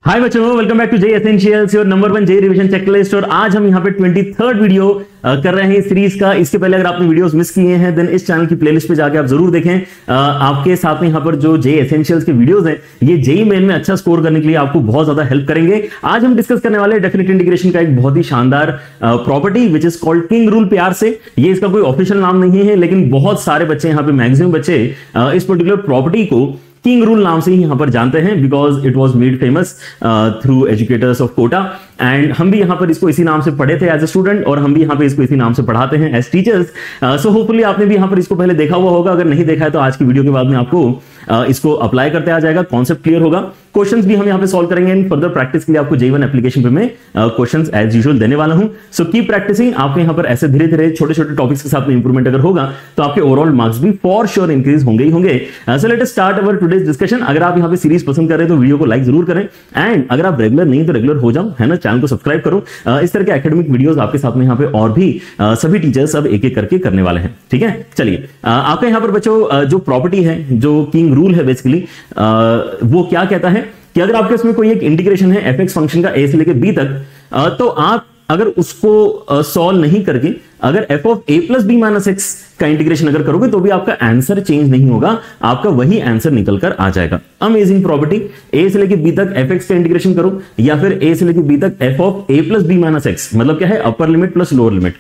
हाय बच्चों, welcome back to J essentials, your number 1 J revision checklist. और आज हम यहाँ पे 23rd वीडियो कर रहे हैं इस सीरीज का। इसके पहले अगर आपने वीडियोस मिस किए हैं देन इस चैनल की प्लेलिस्ट पे जाके आप जरूर देखें। आपके साथ में यहाँ पर जो जे एसेंशियल्स के वीडियोस हैं ये जेई मेन में अच्छा स्कोर करने के लिए आपको बहुत ज्यादा हेल्प करेंगे। आज हम डिस्कस करने वाले डेफिनेट इंटीग्रेशन का एक बहुत ही शानदार property which is called king rule प्यार से। ये इसका कोई ऑफिशियल नाम नहीं है, लेकिन बहुत सारे बच्चे यहाँ पे मैक्सिमम बच्चे इस पर्टिकुलर प्रॉपर्टी को किंग रूल नाम से ही यहां पर जानते हैं because it was made famous through educators of Kota. And हम भी यहां पर इसको इसी नाम से पढ़े थे एज ए स्टूडेंट, और हम भी यहां पे इसको इसी नाम से पढ़ाते हैं एज टीचर्स। सो होपफुली आपने भी यहां पर इसको पहले देखा हुआ होगा। अगर नहीं देखा है तो आज की वीडियो के बाद में आपको इसको अप्लाई करते आ जाएगा, कॉन्सेप्ट क्लियर होगा। क्वेश्चंस भी हम यहां पे सॉल्व करेंगे। एंड फर्दर प्रैक्टिस के लिए आपको J1 एप्लीकेशन पे मैं क्वेश्चंस एज यूजुअल देने वाला हूं। So keep practising. आपको यहां पर ऐसे धीरे धीरे छोटे छोटे टॉपिक्स के साथ में इंप्रूवमेंट अगर होगा तो आपके ओवरऑल मार्क्स भी फॉर श्योर इंक्रीज होंगे ही होंगे। So let us start our today's discussion. अगर आप यहां पे सीरीज पसंद कर रहे हैं तो वीडियो को लाइक जरूर करें, एंड अगर आप रेगुलर नहीं तो रेगुलर हो जाओ, है ना। चैनल को सब्सक्राइब करो। इस तरह के एकेडमिक वीडियोस आपके साथ में यहां पे और भी सभी टीचर्स अब एक एक करके करने वाले हैं, ठीक है। चलिए, आपका यहां पर बच्चों जो प्रॉपर्टी है, जो किंग रूल है बेसिकली, वो क्या कहता है कि अगर आपके इसमें कोई एक इंटीग्रेशन है एफ एक्स फंक्शन का ए से लेके बी तक, तो आप अगर उसको सॉल्व नहीं करके अगर F of A plus B minus X का इंटीग्रेशन अगर करोगे तो भी आपका आंसर चेंज नहीं होगा, आपका वही आंसर निकल कर आ जाएगा। Amazing property. ए से लेके बी तक एफ एक्स का इंटीग्रेशन करो, या फिर ए से लेके बी तक F of A plus B minus X, मतलब क्या है, upper limit plus lower limit,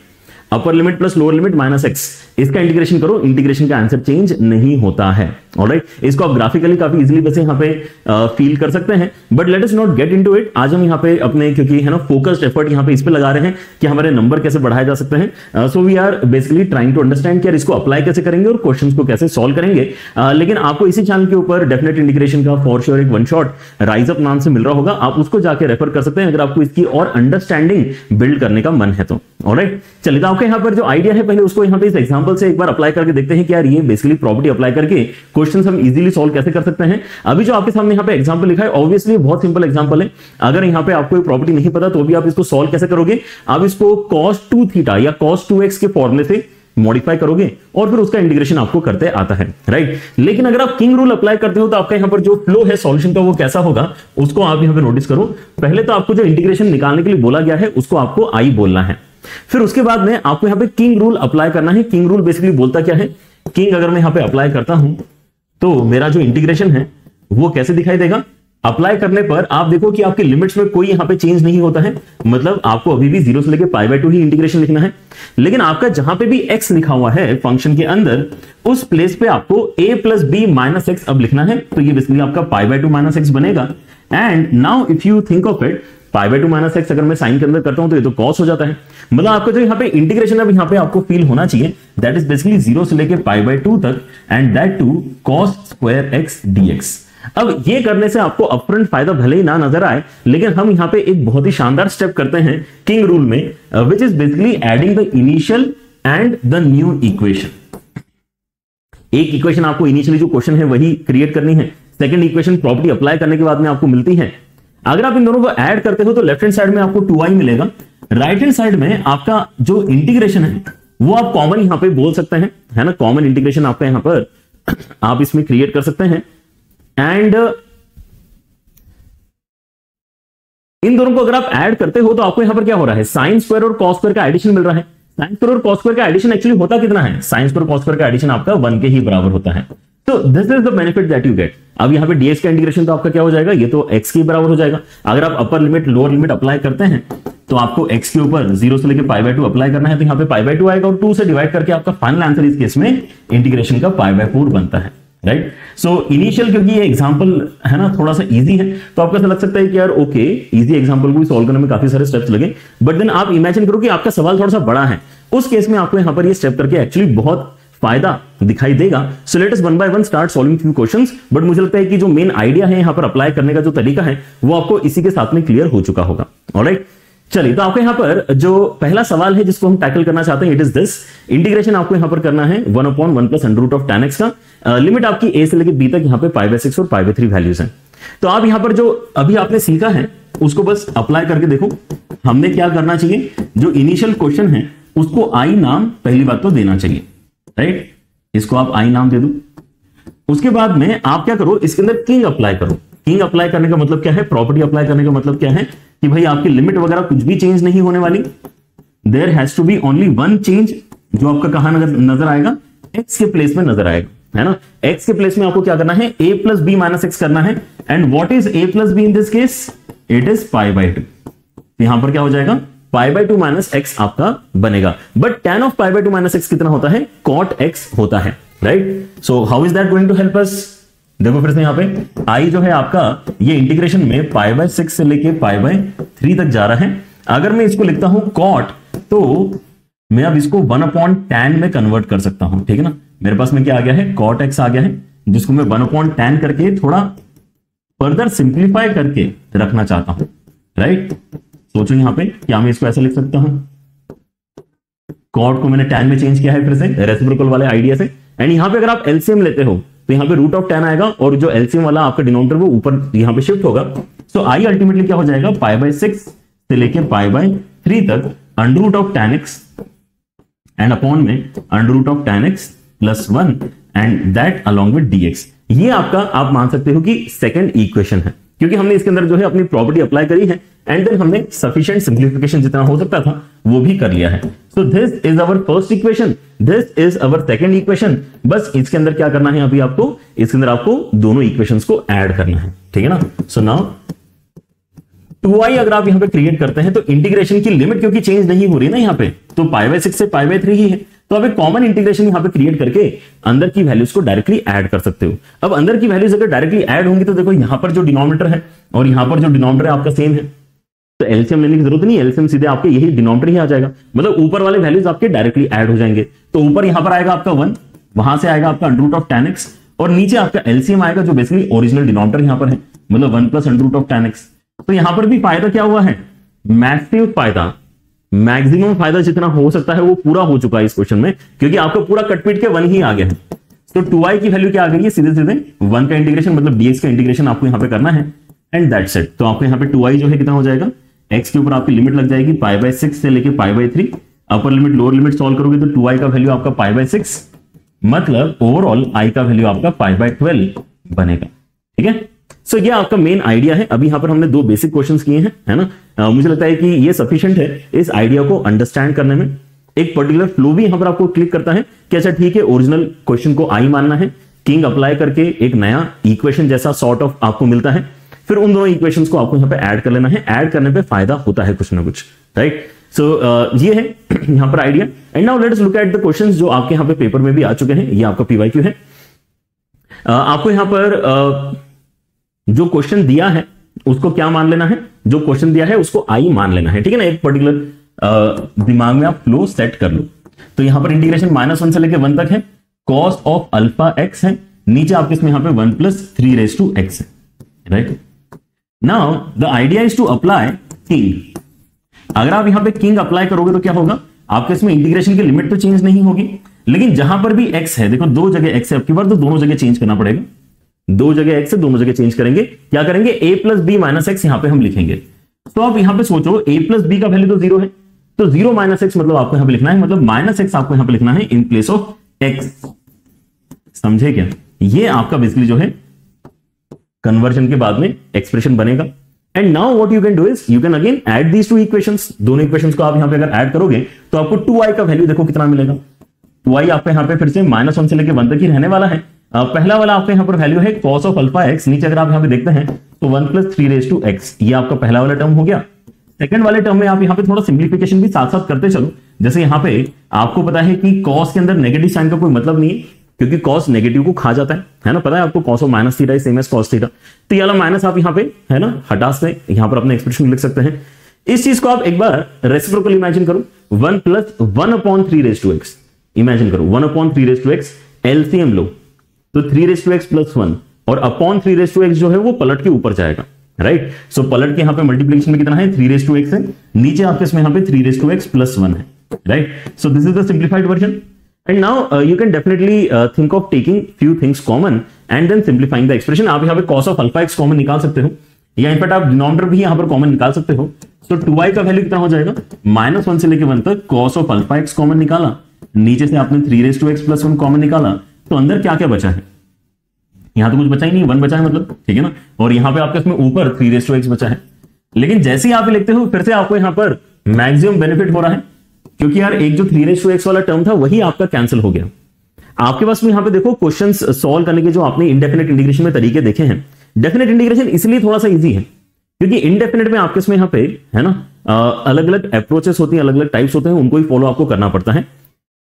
upper limit plus lower limit minus X, इसका इंटीग्रेशन करो, इंटीग्रेशन का आंसर चेंज नहीं होता है। ऑलराइट, इसको आप ग्राफिकली काफी इजीली वैसे यहां पे फील कर सकते हैं, but let us not get into it. आज हम यहां पे अपने, क्योंकि है ना, फोकस्ड एफर्ट यहां पे इस पे लगा रहे हैं कि हमारे नंबर कैसे बढ़ाए जा सकते हैं। So we are basically trying to understand कि यार इसको अप्लाई कैसे करेंगे और क्वेश्चंस को कैसे सॉल्व करेंगे। लेकिन आपको इसी चैनल के ऊपर डेफिनेट इंटीग्रेशन का फॉर श्योर एक वन शॉट राइज अप नाम से मिल रहा होगा, आप उसको जाके रेफर कर सकते हैं अगर आपको इसकी और अंडरस्टैंडिंग बिल्ड करने का मन है तो। ऑलराइट, चलिए, तो आपके यहां पर जो आइडिया है पहले उसको यहां पे इस एग्जांपल से एक बार अप्लाई करके देखते हैं कि यार ये बेसिकली प्रॉपर्टी अप्लाई करके क्वेश्चंस हम इजीली सॉल्व कैसे कर सकते हैं। अभी जो आपके सामने यहां पे एग्जांपल लिखा है ऑब्वियसली बहुत सिंपल एग्जांपल है। अगर यहां पे आपको प्रॉपर्टी नहीं पता तो भी आप इसको सॉल्व कैसे करोगे, आप इसको cos 2 थीटा या cos 2x के फॉर्मूले से मॉडिफाई करोगे और फिर उसका इंटीग्रेशन आपको करते आता है, राइट। लेकिन अगर आप किंग रूल अप्लाई करते हो तो आपका यहां पर जो फ्लो है सॉल्यूशन का वो कैसा होगा उसको आप यहां पे नोटिस करो। पहले तो आपको जो इंटीग्रेशन निकालने के लिए बोला गया है उसको आपको आई बोलना है, फिर उसके बाद में आपको यहां पे किंग रूल अप्लाई करना है। किंग रूल बेसिकली बोलता क्या है, किंग अगर मैं यहां पे अप्लाई करता हूं तो मेरा जो इंटीग्रेशन है वो कैसे दिखाई देगा। अप्लाई करने पर आप देखो कि आपके लिमिट्स में कोई यहां पे चेंज नहीं होता है, मतलब आपको अभी भी 0 से लेके π/2 ही इंटीग्रेशन लिखना है। लेकिन आपका जहां पे भी x लिखा हुआ है फंक्शन के अंदर, उस प्लेस पे आपको a plus B minus x अब लिखना है, तो ये बेसिकली आपका π/2 माइनस एक्स बनेगा। And now if you think of it, π/2 minus x अगर मैं साइन के अंदर करता हूं तो ये तो cos हो जाता है। मतलब आपका जो यहाँ पे इंटीग्रेशन अब यहाँ पे आपको फील होना चाहिए, दैट इज बेसिकली 0 से लेके π/2 तक, and that too cos square X dx। अब ये करने से आपको अपफ्रंट फायदा भले ही ना नजर आए, लेकिन हम यहाँ पे एक बहुत ही शानदार स्टेप करते हैं किंग रूल में, which is basically adding the initial and the new equation. एक इक्वेशन आपको इनिशियली जो क्वेश्चन है वही क्रिएट करनी है, सेकंड इक्वेशन प्रॉपर्टी अप्लाई करने के बाद में आपको मिलती है। अगर आप इन दोनों को ऐड करते हो तो लेफ्ट हैंड साइड में आपको 2i मिलेगा, राइट हैंड साइड में आपका जो इंटीग्रेशन है वो आप कॉमन यहां पे बोल सकते हैं, है ना। कॉमन इंटीग्रेशन आपका यहां पर आप इसमें क्रिएट कर सकते हैं। एंड इन दोनों को अगर आप ऐड करते हो तो आपको यहां पर क्या हो रहा है, साइन स्क्वायर और कॉस स्क्वायर का एडिशन मिल रहा है। साइन स्क्वायर और कॉस स्क्वायर का एडिशन एक्चुअली होता कितना है, साइन स्क्वायर और कॉस स्क्वायर का एडिशन आपका 1 के ही बराबर होता है। तो this is the benefit that you get. अब यहां पे dx का इंटीग्रेशन तो आपका क्या हो जाएगा, ये तो x के बराबर हो जाएगा। अगर आप upper limit lower limit apply करते हैं तो आपको x के ऊपर 0 से लेके π/2 अप्लाई करना है, तो यहां पे π/2 आएगा और 2 से डिवाइड करके आपका फाइनल आंसर इस केस में इंटीग्रेशन का π/4 बनता है, राइट। सो इनिशियल, क्योंकि ये एग्जांपल है ना थोड़ा सा इजी है तो आपको ऐसा लग सकता है कि यार ओके इजी एग्जांपल को सॉल्व करने में काफी सारे स्टेप्स लगे, बट देन आप इमेजिन करो कि आपका सवाल थोड़ा सा बड़ा है, उस केस में आपको यहां पर ये स्टेप करके एक्चुअली बहुत फायदा दिखाई देगा। So let us one by one start solving few questions, but मुझे लगता है कि जो मेन आइडिया है यहां पर अप्लाई करने का जो तरीका है वो आपको इसी के साथ में क्लियर हो चुका होगा। ऑलराइट, चलिए, तो आपको यहां पर जो पहला सवाल है जिसको हम टैकल करना चाहते हैं, इट इज दिस। इंटीग्रेशन आपको यहां पर करना है 1/1 plus under root of tan x का। लिमिट आपकी a से लेके b तक यहां पे π/6 और π/3 वैल्यूज हैं। तो आप यहां पर जो अभी आपने सीखा है उसको बस अप्लाई करके देखो। हमने क्या करना चाहिए, जो इनिशियल क्वेश्चन है उसको आई नाम पहली बात तो देना चाहिए, राइट। इसको आप आई नाम दे दो। उसके बाद में आप क्या करो, इसके अंदर किंग अप्लाई करो। किंग अप्लाई करने का मतलब क्या है, प्रॉपर्टी अप्लाई करने का मतलब क्या है कि भाई आपकी लिमिट वगैरह कुछ भी चेंज नहीं होने वाली, there has to be only one change, जो आपका कहां नजर आएगा, एक्स के प्लेस में नजर आएगा, है ना। एक्स के प्लेस में आपको क्या करना है, a plus B minus X करना है, and what is a plus B in this case, it is pi by 2। यहां पर क्या हो जाएगा, पाई बाई 2 माइनस एक्स आपका बनेगा, but tan of pi by 2 minus X कितना होता है, cot x होता है, right. So how is that going to help us, देखो फिर से यहां पे i जो है आपका ये इंटीग्रेशन में पाई बाई 6 से लेके पाई बाई 3 तक जा रहा है। अगर मैं इसको लिखता हूं cot, तो मैं अब इसको 1/tan में कन्वर्ट कर सकता हूं, ठीक है ना। मेरे पास में क्या आ गया है, cot x आ गया है, जिसको मैं 1/tan करके थोड़ा फर्दर सिंप्लीफाई करके रखना चाहता हूं, राइट। सोचो यहां पे क्या मैं इसको ऐसा लिख सकता हूं, cot को मैंने tan में चेंज किया है फिर से रेसिप्रोकल वाले आइडिया से, एंड यहां पे अगर आप एलसीएम लेते हो तो यहां पे रूट ऑफ tan आएगा, और जो एलसीएम वाला आपका डिनोमिनेटर वो ऊपर यहां पे शिफ्ट होगा। सो आई अल्टीमेटली क्या हो जाएगा, पाई बाई 6 से लेके पाई बाई 3 तक under root of tan x and upon में under root of tan x plus 1 and that along with dx। ये आपका आप मान सकते हो कि सेकंड इक्वेशन है, क्योंकि हमने इसके अंदर जो है अपनी प्रॉपर्टी अप्लाई करी है, एंड देन हमने सफिशिएंट सिंप्लीफिकेशन जितना हो सकता था वो भी कर लिया है। सो this is our first equation, this is our second equation. बस इसके अंदर क्या करना है, अभी आपको इसके अंदर आपको दोनों इक्वेशंस को ऐड करना है, ठीक है ना। सो नाउ 2i अगर आप यहां पे क्रिएट करते हैं तो इंटीग्रेशन की लिमिट क्योंकि चेंज नहीं हो रही ना यहां पे, तो पाई बाई 6 से पाई बाई 3 ही है, तो आप एक कॉमन इंटीग्रेशन यहां पे क्रिएट करके अंदर की वैल्यूज को डायरेक्टली ऐड कर सकते हो। अब अंदर की वैल्यूज अगर डायरेक्टली ऐड होंगी तो देखो यहां पर जो डिनोमिनेटर है और यहां पर जो डिनोमिनेटर है आपका सेम है, तो एलसीएम लेने की जरूरत नहीं, एलसीएम सीधे आपके यही डिनोमिनेटर ही आ जाएगा, मतलब ऊपर वाले वैल्यूज आपके डायरेक्टली ऐड हो जाएंगे। तो ऊपर यहां पर आएगा आपका 1, वहां से आएगा आपका under root of tan x, और नीचे आपका एलसीएम आएगा जो बेसिकली ओरिजिनल डिनोमिनेटर यहां पर है, मतलब 1 plus under root of tan x। तो यहां पर भी फायदा क्या हुआ है, मैक्सिमम फायदा, मैक्सिमम फायदा जितना हो सकता है वो पूरा हो चुका है इस क्वेश्चन में, क्योंकि आपका पूरा कटपीट के 1 ही आ गया है। तो 2i की वैल्यू क्या आ गई है, सीधे सीधे 1 का इंटीग्रेशन मतलब dx का इंटीग्रेशन आपको यहां पे करना है, एंड दैट्स इट। तो आपको यहां पे 2i जो है कितना हो जाएगा, x के ऊपर आपकी लिमिट लग जाएगी पाई बाई 6 से लेके पाई by 3, upper limit lower limit solve करोगे तो 2i का वैल्यू आपका पाई बाई 6, मतलब ओवरऑल i का वैल्यू आपका पाई बाई 12 बनेगा, ठीक है। सो ये आपका मेन आइडिया है। अभी यहां पर हमने 2 बेसिक क्वेश्चंस किए हैं, है ना। मुझे लगता है कि ये सफिशिएंट है इस आइडिया को अंडरस्टैंड करने में। एक पर्टिकुलर फ्लो भी यहां पर आपको क्लिक करता है कि अच्छा ठीक है, ओरिजिनल क्वेश्चन को आई मानना है, किंग अप्लाई करके एक नया इक्वेशन जैसा सॉर्ट ऑफ आपको मिलता है, फिर उन दोनों इक्वेशंस को आपको यहां पे ऐड कर लेना है, ऐड करने पे फायदा होता है कुछ ना कुछ, राइट। सो ये है यहां पर idea. And now let's look at the questions जो आपके यहां पे पेपर में भी आ चुके हैं। ये आपका पीवाईक्यू है। आपको यहां पर जो क्वेश्चन दिया है उसको क्या मान लेना है, जो क्वेश्चन दिया है उसको आई मान लेना है, ठीक है ना। एक पर्टिकुलर दिमाग में आप फ्लो सेट कर लो। तो यहां पर इंटीग्रेशन -1 से लेके 1 तक है, कॉस ऑफ अल्फा एक्स है, नीचे आपके इसमें यहां पे 1 प्लस 3 रेज टू एक्स है, right. Now the idea is to apply king. अगर आप यहां पे किंग अप्लाई करोगे तो क्या होगा, आपके इसमें इंटीग्रेशन की लिमिट तो चेंज नहीं होगी, लेकिन जहां पर भी एक्स है, देखो 2 जगह एक्स है आपकी बार, तो दोनों जगह चेंज करना पड़ेगा। 2 जगह एक्स है, दोनों जगह चेंज करेंगे। क्या करेंगे, a plus B minus X यहां पे हम लिखेंगे। तो आप यहां पे सोचो a प्लस बी का वैल्यू तो 0 है, तो 0 माइनस एक्स मतलब आपको यहां पे लिखना है, मतलब माइनस एक्स आपको यहां पे लिखना है इन प्लेस ऑफ एक्स। समझे क्या, ये आपका बेसिकली जो है कन्वर्जन के बाद में एक्सप्रेशन बनेगा। And now what you can do is you can again add these 2 equations. दोनों इक्वेशंस को आप यहां पे अगर ऐड करोगे तो आपको 2i का वैल्यू देखो कितना मिलेगा। 2i आपको यहां पे फिर से -1 से लेके 1 तक ही रहने वाला है। पहला वाला आपका यहां पर वैल्यू है cos ऑफ अल्फा एक्स, नीचे अगर आप यहां पे देखते हैं तो 1 प्लस 3 रेज टू एक्स, ये आपका पहला वाला टर्म हो गया। सेकंड वाले टर्म में आप यहां पे थोड़ा सिंप्लीफिकेशन भी साथ साथ करते चलो। जैसे यहां पे आपको पता है कि cos के अंदर नेगेटिव साइन का कोई मतलब नहीं है, क्योंकि cos नेगेटिव को खा जाता है ना, पता है आपको। cos of minus theta same as cos theta, तो ये वाला माइनस आप यहां पे है ना हटा से यहां पर अपना एक्सप्रेशन लिख सकते हैं। इस चीज को आप एक बार रेसिप्रोकल इमेजिन करो, 1 plus 1/3 raise to X imagine करो, 1/3 रेज टू एक्स एलसीएम लो तो 3 रेज टू एक्स प्लस 1 और अपॉन 3 रेज टू एक्स जो है वो पलट के ऊपर जाएगा, राइट। सो पलट के यहां पे मल्टीप्लिकेशन में कितना है 3 रेज टू एक्स है, नीचे आपके इसमें यहां पे 3 रेज टू एक्स प्लस 1 है, right. So this is the simplified version. And now you can definitely think of taking few things common and then simplifying the expression. आप यहां पे cos of alpha X common निकाल सकते हो, या in fact आप denominator भी यहां पर कॉमन निकाल सकते हो। सो 2i का वैल्यू कितना हो जाएगा, -1 से लेके 1 तक cos of alpha X common निकाला, नीचे से आपने 3 raise to X plus 1 common निकाला, तो अंदर क्या क्या बचा है, यहां तो कुछ बचा ही नहीं, 1 बचा है मतलब, ठीक है ना। और यहां पे आपके इसमें ऊपर 3x बचा है। लेकिन जैसे ही आप लिखते हो फिर से आपको यहां पर मैक्सिमम बेनिफिट हो रहा है, क्योंकि यार एक जो 3x वाला टर्म था वही आपका कैंसिल हो गया। आपके पास में यहां पे देखो क्वेश्चंस सॉल्व करने के जो आपने इंडेफिनेट इंटीग्रेशन में तरीके देखे हैं। डेफिनेट इंटीग्रेशन इसलिए थोड़ा सा इजी है क्योंकि इंडेफिनेट में आपके इसमें यहां पे है ना अलग अलग अप्रोचेस होती हैं, अलग अलग टाइप्स होते हैं, उनको ही फॉलो आपको करना पड़ता है।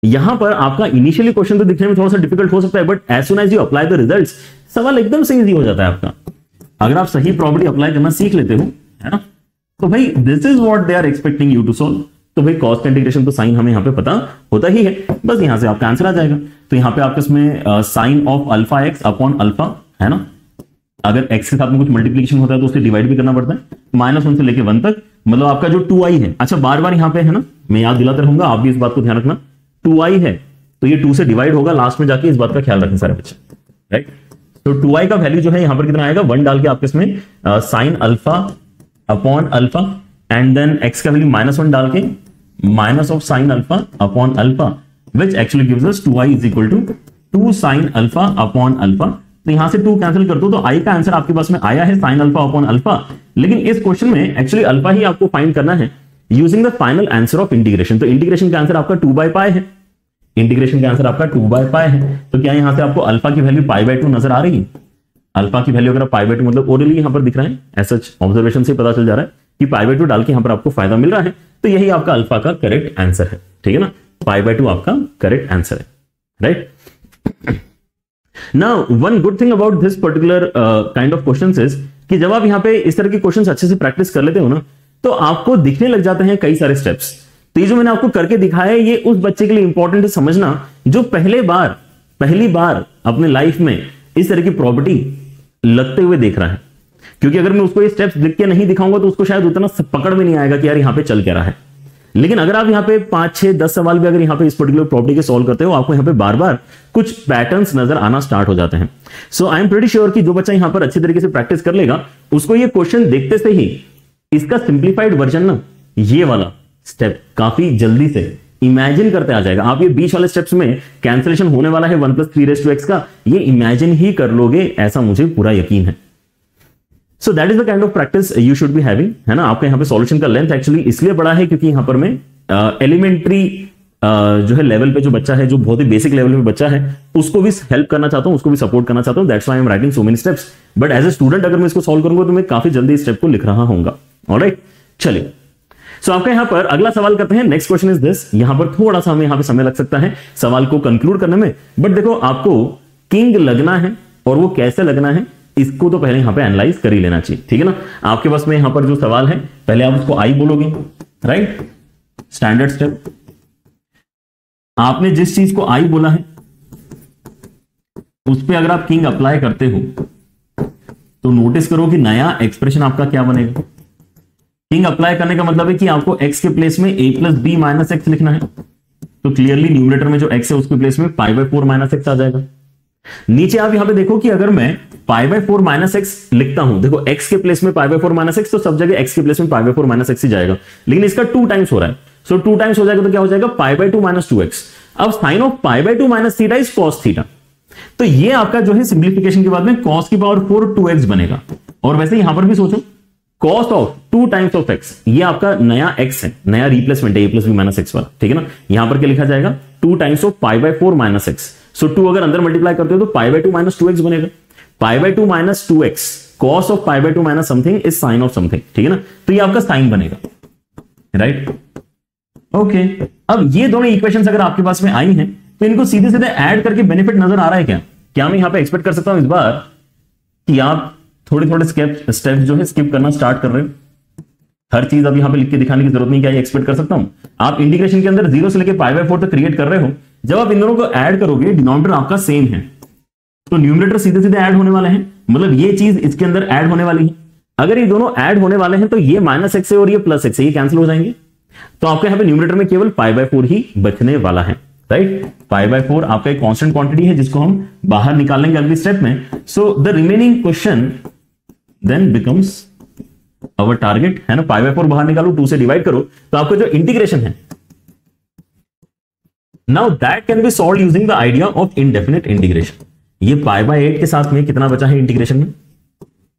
यहां पर आपका इनिशियली क्वेश्चन तो दिखने में थोड़ा सा डिफिकल्ट हो सकता है, but as soon as you apply the results सवाल एकदम से इजी हो जाता है आपका। अगर आप सही प्रॉपर्टी अप्लाई करना सीख लेते हो, है ना, तो भाई this is what they are expecting you to solve. तो भाई कॉस का इंटीग्रेशन तो साइन हमें यहां पे पता होता ही है, बस यहां से आपका आंसर आ जाएगा। तो यहां पे आपके इसमें sine of alpha X upon alpha, है ना, अगर x के साथ में कुछ मल्टीप्लिकेशन होता है तो उसे डिवाइड भी करना पड़ता है, -1 से लेके 1 तक, मतलब आपका जो 2i है। अच्छा बार बार यहां पे है ना, मैं याद दिलाता रहूंगा, आप भी इस बात को ध्यान रखना, 2i है तो ये 2 से डिवाइड होगा लास्ट में जाके, इस बात का ख्याल रखें सारे बच्चे, राइट। तो 2i का वैल्यू जो है यहां पर कितना आएगा, 1 डाल के आपके इसमें sine alpha upon alpha and then x का वैल्यू -1 डाल के minus of sine alpha upon alpha which actually gives us 2i is equal to 2 sine alpha upon alpha. तो यहां से 2 कैंसिल कर दो तो i का आंसर आपके पास में आया है साइन अल्फा अपॉन अल्फा। लेकिन इस क्वेश्चन में एक्चुअली अल्फा ही आपको फाइंड करना है using the final answer of integration. तो इंटीग्रेशन का आंसर आपका 2/π है, इंटीग्रेशन का आंसर आपका 2/π है। तो क्या यहां से आपको अल्फा की वैल्यू π/2 नजर आ रही है? अल्फा की वैल्यू अगर π/2 मतलब ओरली यहां पर दिख रहा है, ऐसा ऑब्जर्वेशन से पता चल जा रहा है कि π/2 डाल के यहां पर आपको फायदा मिल रहा है। तो यही आपका अल्फा का करेक्ट आंसर है, ठीक है ना, π/2 आपका करेक्ट आंसर है, right. Now, one good thing about this particular kind of questions is कि जब आप यहां पे इस तरह के क्वेश्चंस अच्छे से प्रैक्टिस कर लेते हो ना, तो आपको दिखने लग जाते हैं कई सारे स्टेप्स। तो ये जो मैंने आपको करके दिखाया है, ये उस बच्चे के लिए इंपॉर्टेंट है समझना जो पहली बार अपने लाइफ में इस तरह की प्रॉपर्टी लगते हुए देख रहा है। क्योंकि अगर मैं उसको ये स्टेप्स लिख के नहीं दिखाऊंगा तो उसको शायद उतना पकड़ में नहीं आएगा कि यार यहां पे चल क्या रहा है। लेकिन अगर आप यहां पे 5, 6, 10 सवाल भी अगर यहां पे इस पर्टिकुलर प्रॉपर्टी के सॉल्व करते हो, आपको यहां पे बार बार कुछ पैटर्न्स नजर आना स्टार्ट हो जाते हैं। सो आई एम प्रीटी श्योर कि जो बच्चा यहां पर अच्छे तरीके से प्रैक्टिस कर लेगा, उसको ये क्वेश्चन देखते से ही इसका सिंप्लीफाइड वर्जन ना, ये वाला स्टेप काफी जल्दी से इमेजिन करते आ जाएगा। आप ये बीच वाले स्टेप्स में कैंसिलेशन होने वाला है 1 + 3x का, ये इमेजिन ही कर लोगे, ऐसा मुझे पूरा यकीन है। So that is the kind of practice you should be having, है ना। आपका यहाँ पे सॉल्यूशन का लेंथ एक्चुअली इसलिए बड़ा है क्योंकि यहाँ पर मैं एलिमेंट्री जो है लेवल पे जो बच्चा है, जो बहुत ही बेसिक लेवल पे बच्चा है, उसको भी हेल्प करना चाहता हूँ, उसको भी सपोर्ट करना चाहता हूँ। That's why I am writing so many steps. But as a student अगर मैं इसको सॉल्व करूंगा तो मैं काफी जल्दी इस स्टेप को लिख रहा हूंगा। ऑलराइट, चलिए। सो आपका यहाँ पर अगला सवाल करते हैं। Next question is this. यहाँ पर थोड़ा सा हमें यहाँ पे समय लग सकता है सवाल को कंक्लूड करने में, बट देखो आपको किंग लगना है और वो कैसे लगना है इसको तो पहले यहां पे एनालाइज कर ही लेना चाहिए, ठीक है ना। आपके पास में यहां पर जो सवाल है, पहले आप उसको आई बोलोगे, राइट, स्टैंडर्ड स्टेप। आपने जिस चीज को आई बोला है उस पे अगर आप किंग अप्लाई करते हो तो नोटिस करो कि नया एक्सप्रेशन आपका क्या बनेगा। किंग अप्लाई करने का मतलब है कि आपको x के प्लेस में a + b - x लिखना है। तो क्लियरली न्यूमरेटर में जो x है उसके प्लेस में π/4 - x आ जाएगा। नीचे आप यहां पे देखो कि अगर मैं π/4 - x लिखता हूं, देखो x के प्लेस में π/4 - x, तो सब जगह x के प्लेस में π/4 - x ही जाएगा, लेकिन इसका 2 टाइम्स हो रहा है। सो 2 टाइम्स हो जाएगा तो क्या हो जाएगा, π/2 - 2x। अब sine of π/2 - theta is cos theta. तो ये आपका जो है सिंप्लीफिकेशन के बाद में cos की पावर 4 2x बनेगा। और वैसे यहां पर भी सोचो, cos of 2 times of x, ये आपका नया x है, नया रिप्लेसमेंट है a + b - x वाला, ठीक है ना। यहां पर क्या लिखा जाएगा, 2 टाइम्स ऑफ π/4 - x। सो 2 अगर अंदर मल्टीप्लाई करते हो तो π/2 - 2x बनेगा। π/2 - 2x, cos of π/2 - something is sine of something, ठीक है ना। तो ये आपका साइन बनेगा, राइट, ओके। अब ये दोनों इक्वेशंस अगर आपके पास में आई हैं तो इनको सीधे सीधे ऐड करके बेनिफिट नजर आ रहा है क्या मैं यहां पे एक्सपेक्ट कर सकता हूं इस बार कि आप थोड़े थोड़े स्टेप्स जो है स्किप करना स्टार्ट कर रहे हो। हर चीज अब यहां पे लिख के दिखाने की जरूरत नहीं, क्या ये एक्सपेक्ट कर सकता हूं। आप इंटीग्रेशन के अंदर 0 से लेके π/4 तक क्रिएट कर रहे हो। जब आप इन दोनों को ऐड करोगे, डिनोमिनेटर आपका सेम है तो न्यूमरेटर सीधे सीधे ऐड होने वाले हैं, मतलब ये चीज इसके अंदर ऐड होने वाली है। अगर ये दोनों ऐड होने वाले हैं तो ये -x है और ये +x है, ये कैंसिल हो जाएंगे। तो आपके यहाँ पे न्यूमरेटर में केवल π/4 ही बचने वाला है, राइट। π/4 आपका एक कांस्टेंट क्वांटिटी है जिसको हम बाहर निकालेंगे अगली स्टेप में। So the remaining question then becomes our target, है ना। π/4 बाहर निकालो, 2 से डिवाइड करो, तो आपका जो इंटीग्रेशन है now that can be solved using the idea of indefinite integration। ये π/8 के साथ में कितना बचा है इंटीग्रेशन में?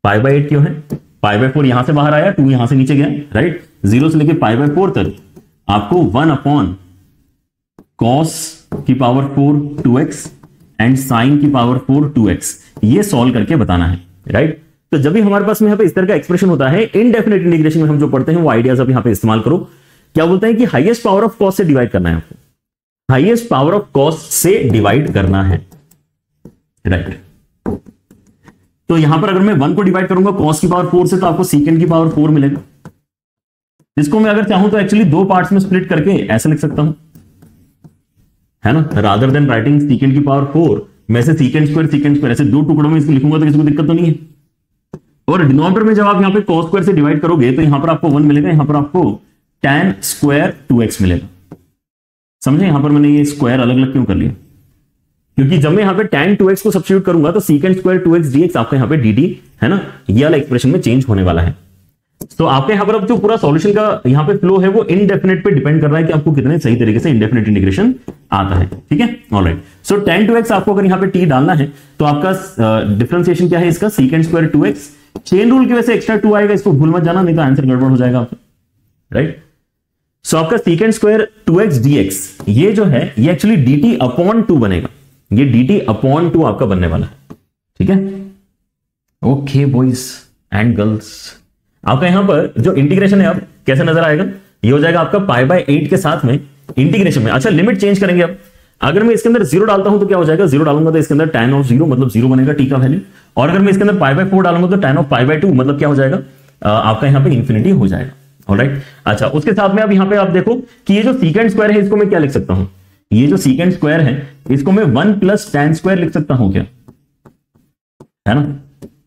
π/8 क्यों है? π/4 यहां से बाहर आया, 2 यहां से नीचे गया, राइट। 0 से लेके π/4 तक आपको 1/cos की पावर 4 2x एंड साइन की पावर 4 2x ये सॉल्व करके बताना है, राइट। तो जब भी हमारे पास में यहाँ पे इस तरह का एक्सप्रेशन होता है, इनडेफिनेट इंटीग्रेशन में हम जो पढ़ते हैं वो आइडियाज अब यहाँ पे इस्तेमाल करो। क्या बोलते हैं कि हाईएस्ट पावर ऑफ कॉस से डिवाइड करना है आपको, हाईएस्ट पावर ऑफ कॉस से डिवाइड करना है, राइट। तो यहां पर अगर मैं 1 को डिवाइड करूंगा कॉस की पावर 4 से तो आपको सीकेंड की पावर 4 मिलेगा। इसको मैं अगर चाहूं तो एक्चुअली 2 पार्ट्स में स्प्लिट करके ऐसे लिख सकता हूं, है ना, रादर देन राइटिंग सीकेंड की पावर 4 मैं से सीकेंड स्क्वायर ऐसे 2 टुकड़ों में इसको लिखूंगा तो किसी को दिक्कत तो नहीं है। और डिनोमिनेटर में जब आप यहां पे cos स्क्वायर से डिवाइड करोगे तो यहां पर आपको 1 मिलेगा, यहां पर आपको tan स्क्वायर 2x मिलेगा। समझे यहां पर मैंने ये स्क्वायर अलग अलग क्यों कर लिया? क्योंकि जब मैं यहां पे tan 2x को सब्स्टिट्यूट करूंगा तो सीकेंड स्क्वायर 2x dx आपका यहां पे dt है ना, ये वाला एक्सप्रेशन में चेंज होने वाला है। तो आपके यहां पर अब जो पूरा सॉल्यूशन का यहां पे फ्लो है वो इनडेफिनेट पे डिपेंड कर रहा है कि आपको कितने सही तरीके से इनडेफिनेट इंटीग्रेशन आता है, ठीक है, ऑलराइट। सो tan 2x आपको अगर यहां पे t डालना है तो आपका डिफरेंशिएशन क्या है इसका, secant square 2x, chain rule की वजह से एक्स्ट्रा 2 आएगा, इसको भूल मत जाना नहीं तो आंसर गड़बड़ हो जाएगा आपका, राइट। सो आपका सीकेंड स्क्वायर 2x dx ये जो है ये एक्चुअली dt अपॉन 2 बनेगा, ये dt अपॉन 2 आपका बनने वाला है, ठीक है। ओके बॉयज एंड गर्ल्स, आपका यहां पर जो इंटीग्रेशन है अब कैसे नजर आएगा, ये हो जाएगा आपका π/8 के साथ में इंटीग्रेशन में। अच्छा लिमिट चेंज करेंगे अब, अगर मैं इसके अंदर 0 डालता हूं तो क्या हो जाएगा, 0 डालूंगा तो इसके अंदर tan ऑफ 0 मतलब 0 बनेगा t का वैल्यू, और अगर मैं इसके अंदर π/4 डालूंगा तो tan ऑफ π/2 मतलब क्या हो जाएगा, आपका यहां पे इंफिनिटी हो जाएगा, ऑलराइट। अच्छा उसके साथ में अब यहां पे आप देखो कि ये जो सीकेंड स्क्वायर है इसको मैं क्या लिख सकता हूं, ये जो सीकेंड स्क्वायर है इसको मैं 1 + tan स्क्वायर लिख सकता हूं क्या, है ना,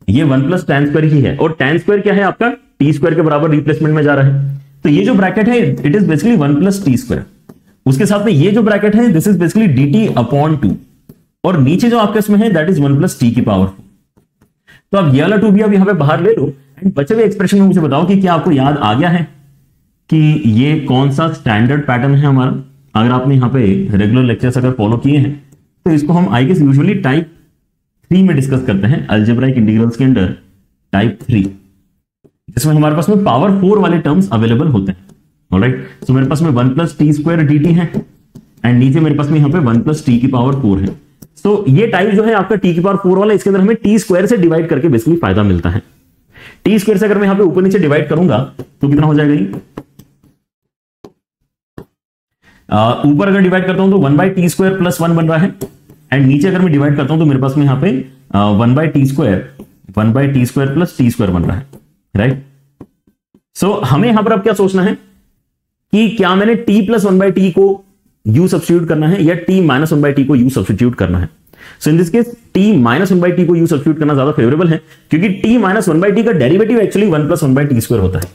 ये 1 + tan स्क्वायर ही है, और tan स्क्वायर क्या है आपका t स्क्वायर के बराबर रिप्लेसमेंट में जा रहा है, तो ये जो ब्रैकेट है it is basically 1 + t square. उसके साथ में ये जो ब्रैकेट है this is basically dt upon 2, और नीचे जो आपके इसमें है दैट इज 1 + t की पावर 4। तो अब ये वाला 2 भी अब यहां पे बाहर ले लो एंड बचे हुए एक्सप्रेशन में मुझे बताओ कि क्या आपको याद आ गया है कि ये कौन सा स्टैंडर्ड पैटर्न है हमारा। अगर आपने यहाँ पे रेगुलर लेक्चर्स अगर फॉलो किए हैं तो इसको हम आई गेस यूजुअली टाइप 3 में डिस्कस करते हैं, अलजेब्राइक इंटीग्रल्स के अंडर टाइप 3, जिसमें हमारे पास में पावर 4 वाले टर्म्स अवेलेबल होते हैं, ऑलराइट। सो मेरे पास में 1 + t स्क्वायर dt है एंड नीचे मेरे पास में यहाँ पे 1 + t की पावर 4 है। सो ये टाइप जो है आपका t की पावर 4 वाला, इसके अंदर हमें t स्क्वायर से डिवाइड करके बेसिकली फायदा मिलता है। t स्क्वायर से अगर मैं यहाँ पे ऊपर नीचे डिवाइड करूंगा तो कितना हो जाएगा, ये ऊपर अगर डिवाइड करता हूं तो 1/t स्क्वायर + 1 बन रहा है, एंड नीचे अगर मैं डिवाइड करता हूं तो मेरे पास में यहाँ पे 1/t स्क्वायर + t स्क्वायर बन रहा है, राइट। सो हमें यहां पर अब क्या सोचना है कि क्या मैंने t + 1/t को u सब्स्टिट्यूट करना है या t - 1/t को u सब्स्टिट्यूट करना है। So in this case t - 1/t को u सब्स्टिट्यूट करना ज्यादा फेवरेबल है, क्योंकि t - 1/t का डेरिवेटिव एक्चुअली 1 + 1/t स्क्वायर होता है,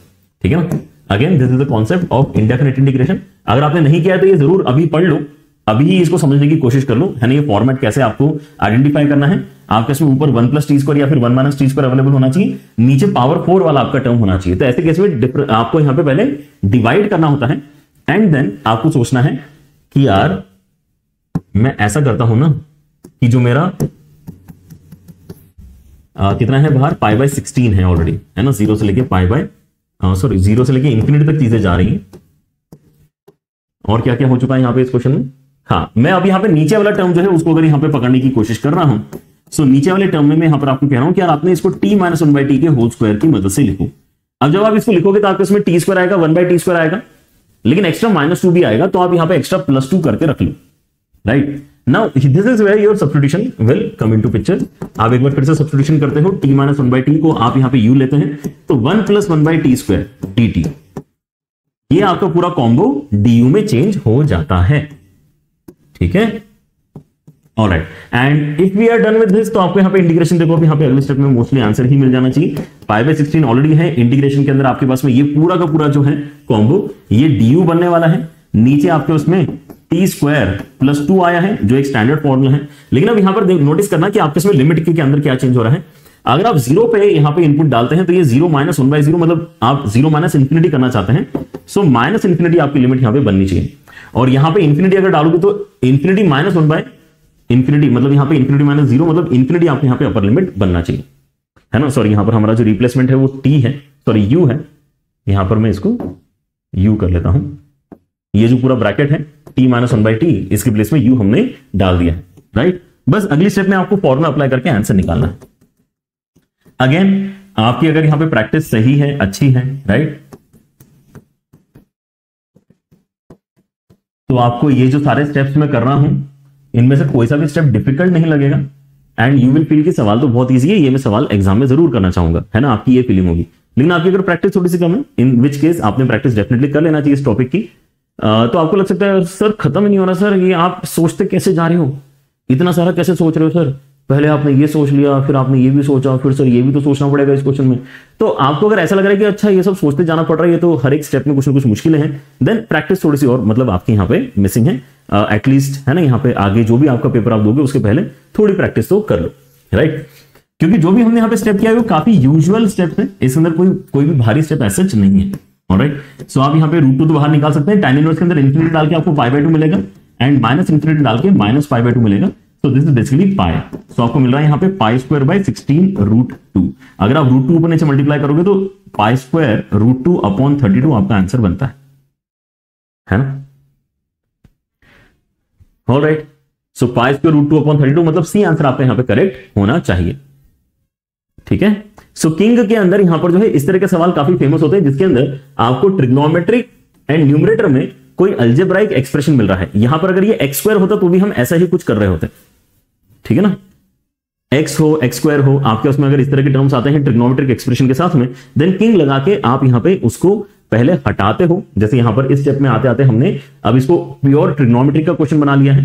ठीक है ना। Again this is the concept of indefinite integration. अगर आपने नहीं किया तो ये जरूर अभी पढ़ लो, अभी ही इसको समझने की कोशिश कर लो, है ना। ये फॉर्मेट कैसे आपको आइडेंटिफाई करना है, आपके इसमें ऊपर 1 + t स्क्वायर या फिर 1 - t स्क्वायर अवेलेबल होना चाहिए, नीचे पावर 4 वाला आपका टर्म होना चाहिए। तो ऐसे केस में आपको यहां पे पहले डिवाइड करना होता है एंड देन आपको सोचना है कि यार मैं ऐसा करता हूं ना कि जो मेरा कितना है बाहर π/16 है ऑलरेडी, है ना, 0 से लेके 0 से लेके इंफिनिटी तक चीजें जा रही हैं। और क्या क्या हो चुका है यहां पे इस क्वेश्चन में, हाँ मैं अब यहाँ पे नीचे वाला टर्म जो है उसको अगर यहाँ पे पकड़ने की कोशिश कर रहा हूं, सो नीचे वाले टर्म में मैं यहाँ पर आपको कह रहा हूं कि यार आपने इसको t - 1/t के होल स्क्वायर की मदद से लिखो। अब जब आप इसको लिखोगे तो आपके इसमें t स्क्वायर आएगा, 1/t स्क्वायर आएगा, लेकिन एक्स्ट्रा -2 भी आएगा, तो आप यहाँ पे एक्स्ट्रा +2 करके रख लो, right. Now this is where your substitution will come into picture. आप एक बार फिर से सब्स्टिट्यूशन करते हो, t - 1/t को आप यहाँ पे u लेते हैं तो 1 + 1/t स्क्वायर dt, ये आपका पूरा कॉम्बो du में चेंज हो जाता है, ठीक है, alright. And if we are done with this तो आपको यहाँ पे इंटीग्रेशन देखो, यहाँ पे अगले स्टेप में मोस्टली आंसर ही मिल जाना चाहिए। π/16 ऑलरेडी है, इंटीग्रेशन के अंदर आपके पास में ये पूरा का पूरा जो है कॉम्बो ये du बनने वाला है, नीचे आपके उसमें t स्क्वायर + 2 आया है जो एक स्टैंडर्ड फॉर्मूला है। लेकिन अब यहाँ पर नोटिस करना कि आपके इसमें लिमिट के अंदर क्या चेंज हो रहा है। अगर आप 0 पे यहाँ पे इनपुट डालते हैं तो ये 0 - 1/0 मतलब आप 0 - इंफिनिटी करना चाहते हैं, सो -इंफिनिटी आपकी लिमिट यहाँ पे बननी चाहिए। और यहाँ पे इंफिनिटी अगर डालोगे तो इंफिनिटी - 1/, इंफिनिटी मतलब यहाँ पे इंफिनिटी माइनस 0 मतलब इंफिनिटी आपको यहाँ पे अपर लिमिट बनना चाहिए, है ना। सॉरी यहाँ पर हमारा जो रिप्लेसमेंट है वो टी है, सॉरी यू है, यहां पर मैं इसको यू कर लेता हूं। ये जो पूरा ब्रैकेट है टी माइनस 1/t, इसके प्लेस में यू हमने डाल दिया है, राइट। बस अगली स्टेप में आपको फॉर्मूला अप्लाई करके आंसर निकालना है। अगेन आपकी अगर यहां पे प्रैक्टिस सही है, अच्छी है, राइट, तो आपको ये जो सारे स्टेप्स मैं कर रहा हूं इनमें से कोई सा भी स्टेप डिफिकल्ट नहीं लगेगा एंड यू विल फील कि सवाल तो बहुत इजी है, ये मैं सवाल एग्जाम में जरूर करना चाहूंगा, है ना, आपकी ये फीलिंग होगी। लेकिन आपकी अगर प्रैक्टिस थोड़ी सी कम है, इन विच केस आपने प्रैक्टिस डेफिनेटली कर लेना चाहिए इस टॉपिक की, तो आपको लग सकता है सर खत्म ही नहीं हो रहा, सर ये आप सोचते कैसे जा रहे हो, इतना सारा कैसे सोच रहे हो सर, पहले आपने ये सोच लिया, फिर आपने ये भी सोचा, फिर सर ये भी तो सोचना पड़ेगा इस क्वेश्चन में। तो आपको अगर ऐसा लग रहा है कि अच्छा ये सब सोचते जाना पड़ रहा है, ये तो हर एक स्टेप में कुछ ना कुछ मुश्किलें हैं, देन प्रैक्टिस थोड़ी सी और मतलब आपकी यहाँ पे मिसिंग है, एटलीस्ट, है ना। यहाँ पे आगे जो भी आपका पेपर आप दोगे उसके पहले थोड़ी प्रैक्टिस तो कर लो, राइट, क्योंकि जो भी हमने यहाँ पे स्टेप किया है वो काफी यूजुअल स्टेप है, इसके अंदर कोई भी भारी स्टेप ऐसा नहीं है, ऑलराइट। सो आप यहाँ पे √2 तो बाहर निकाल सकते हैं, tan इनवर्स के अंदर इंफिनिटी डाल के आपको π/2 मिलेगा एंड माइनस इंफिनिटी डाल के माइनस π/2 मिलेगा, तो दिस इज बेसिकली पाई। सो आपको मिल रहा है यहाँ पे π²/16√2। अगर आप √2 ऊपर नीचे मल्टीप्लाई करोगे तो π²√2/32 आपका आंसर बनता है ना, ऑलराइट। सो π²√2/32 मतलब सी आंसर आपका यहाँ पे करेक्ट होना चाहिए, ठीक है। सो किंग के अंदर यहां पर जो है इस तरह के सवाल काफी फेमस होते हैं जिसके अंदर आपको ट्रिग्नोमेट्रिक एंड न्यूमरेटर में कोई अल्जेब्राइक एक्सप्रेशन मिल रहा है। यहां पर अगर ये x² होता तो भी हम ऐसा ही कुछ कर रहे होते, ठीक है ना, x हो x² हो, आपके उसमें अगर इस तरह के टर्म्स आते हैं ट्रिग्नोमेट्रिक एक्सप्रेशन के साथ में, देन किंग लगा के आप यहां पे उसको पहले हटाते हो। जैसे यहां पर इस स्टेप में आते आते हमने अब इसको प्योर ट्रिग्नोमेट्रिक का क्वेश्चन बना लिया है,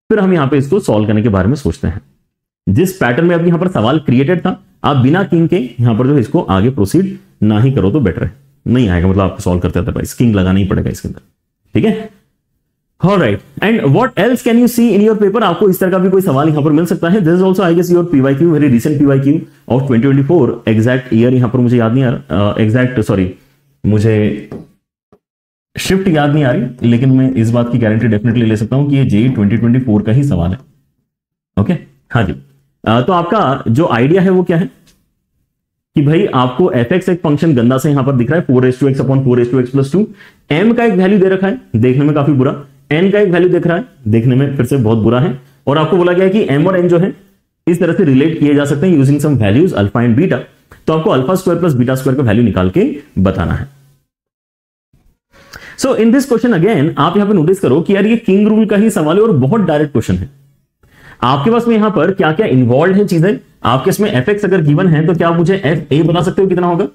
फिर हम यहां पे इसको सॉल्व करने के बारे में सोचते हैं। जिस पैटर्न में अब यहां पर सवाल क्रिएटेड था, आप बिना किंग के यहां पर जो इसको आगे प्रोसीड ना ही करो तो बेटर है, नहीं आएगा, मतलब आपको सॉल्व करते अदरवाइज किंग लगाना ही पड़ेगा इसके अंदर, ठीक है, alright. And what else can you see in your paper, आपको इस तरह का भी कोई सवाल यहां पर मिल सकता है। This is also I guess your PYQ, very recent PYQ of 2024, exact year यहां पर मुझे याद नहीं आ रहा, एग्जैक्ट सॉरी मुझे शिफ्ट याद नहीं आ रही, लेकिन मैं इस बात की गारंटी डेफिनेटली ले सकता हूं कि ये JEE 2024 का ही सवाल है, ओके, हाँ जी। तो आपका जो आइडिया है वो क्या है कि भाई आपको fx एक फंक्शन गंदा से यहां पर दिख रहा है 4x/4x+2, m का एक वैल्यू दे रखा है देखने में काफी बुरा, n का एक वैल्यू दिख रहा है देखने में फिर से बहुत बुरा है, और आपको बोला गया है कि m और n जो है इस तरह से रिलेट किए जा सकते हैं using some values alpha and beta, तो आपको α² + β² का वैल्यू निकाल के बताना है। So in this question again आप यहां पे नोटिस करो कि यार ये किंग रूल का ही सवाल है और बहुत डायरेक्ट क्वेश्चन है। आपके पास में यहां पर क्या क्या इन्वॉल्व है चीजें, आपके इसमें fx अगर गिवन है तो क्या आप मुझे fa बता सकते हो कितना होगा,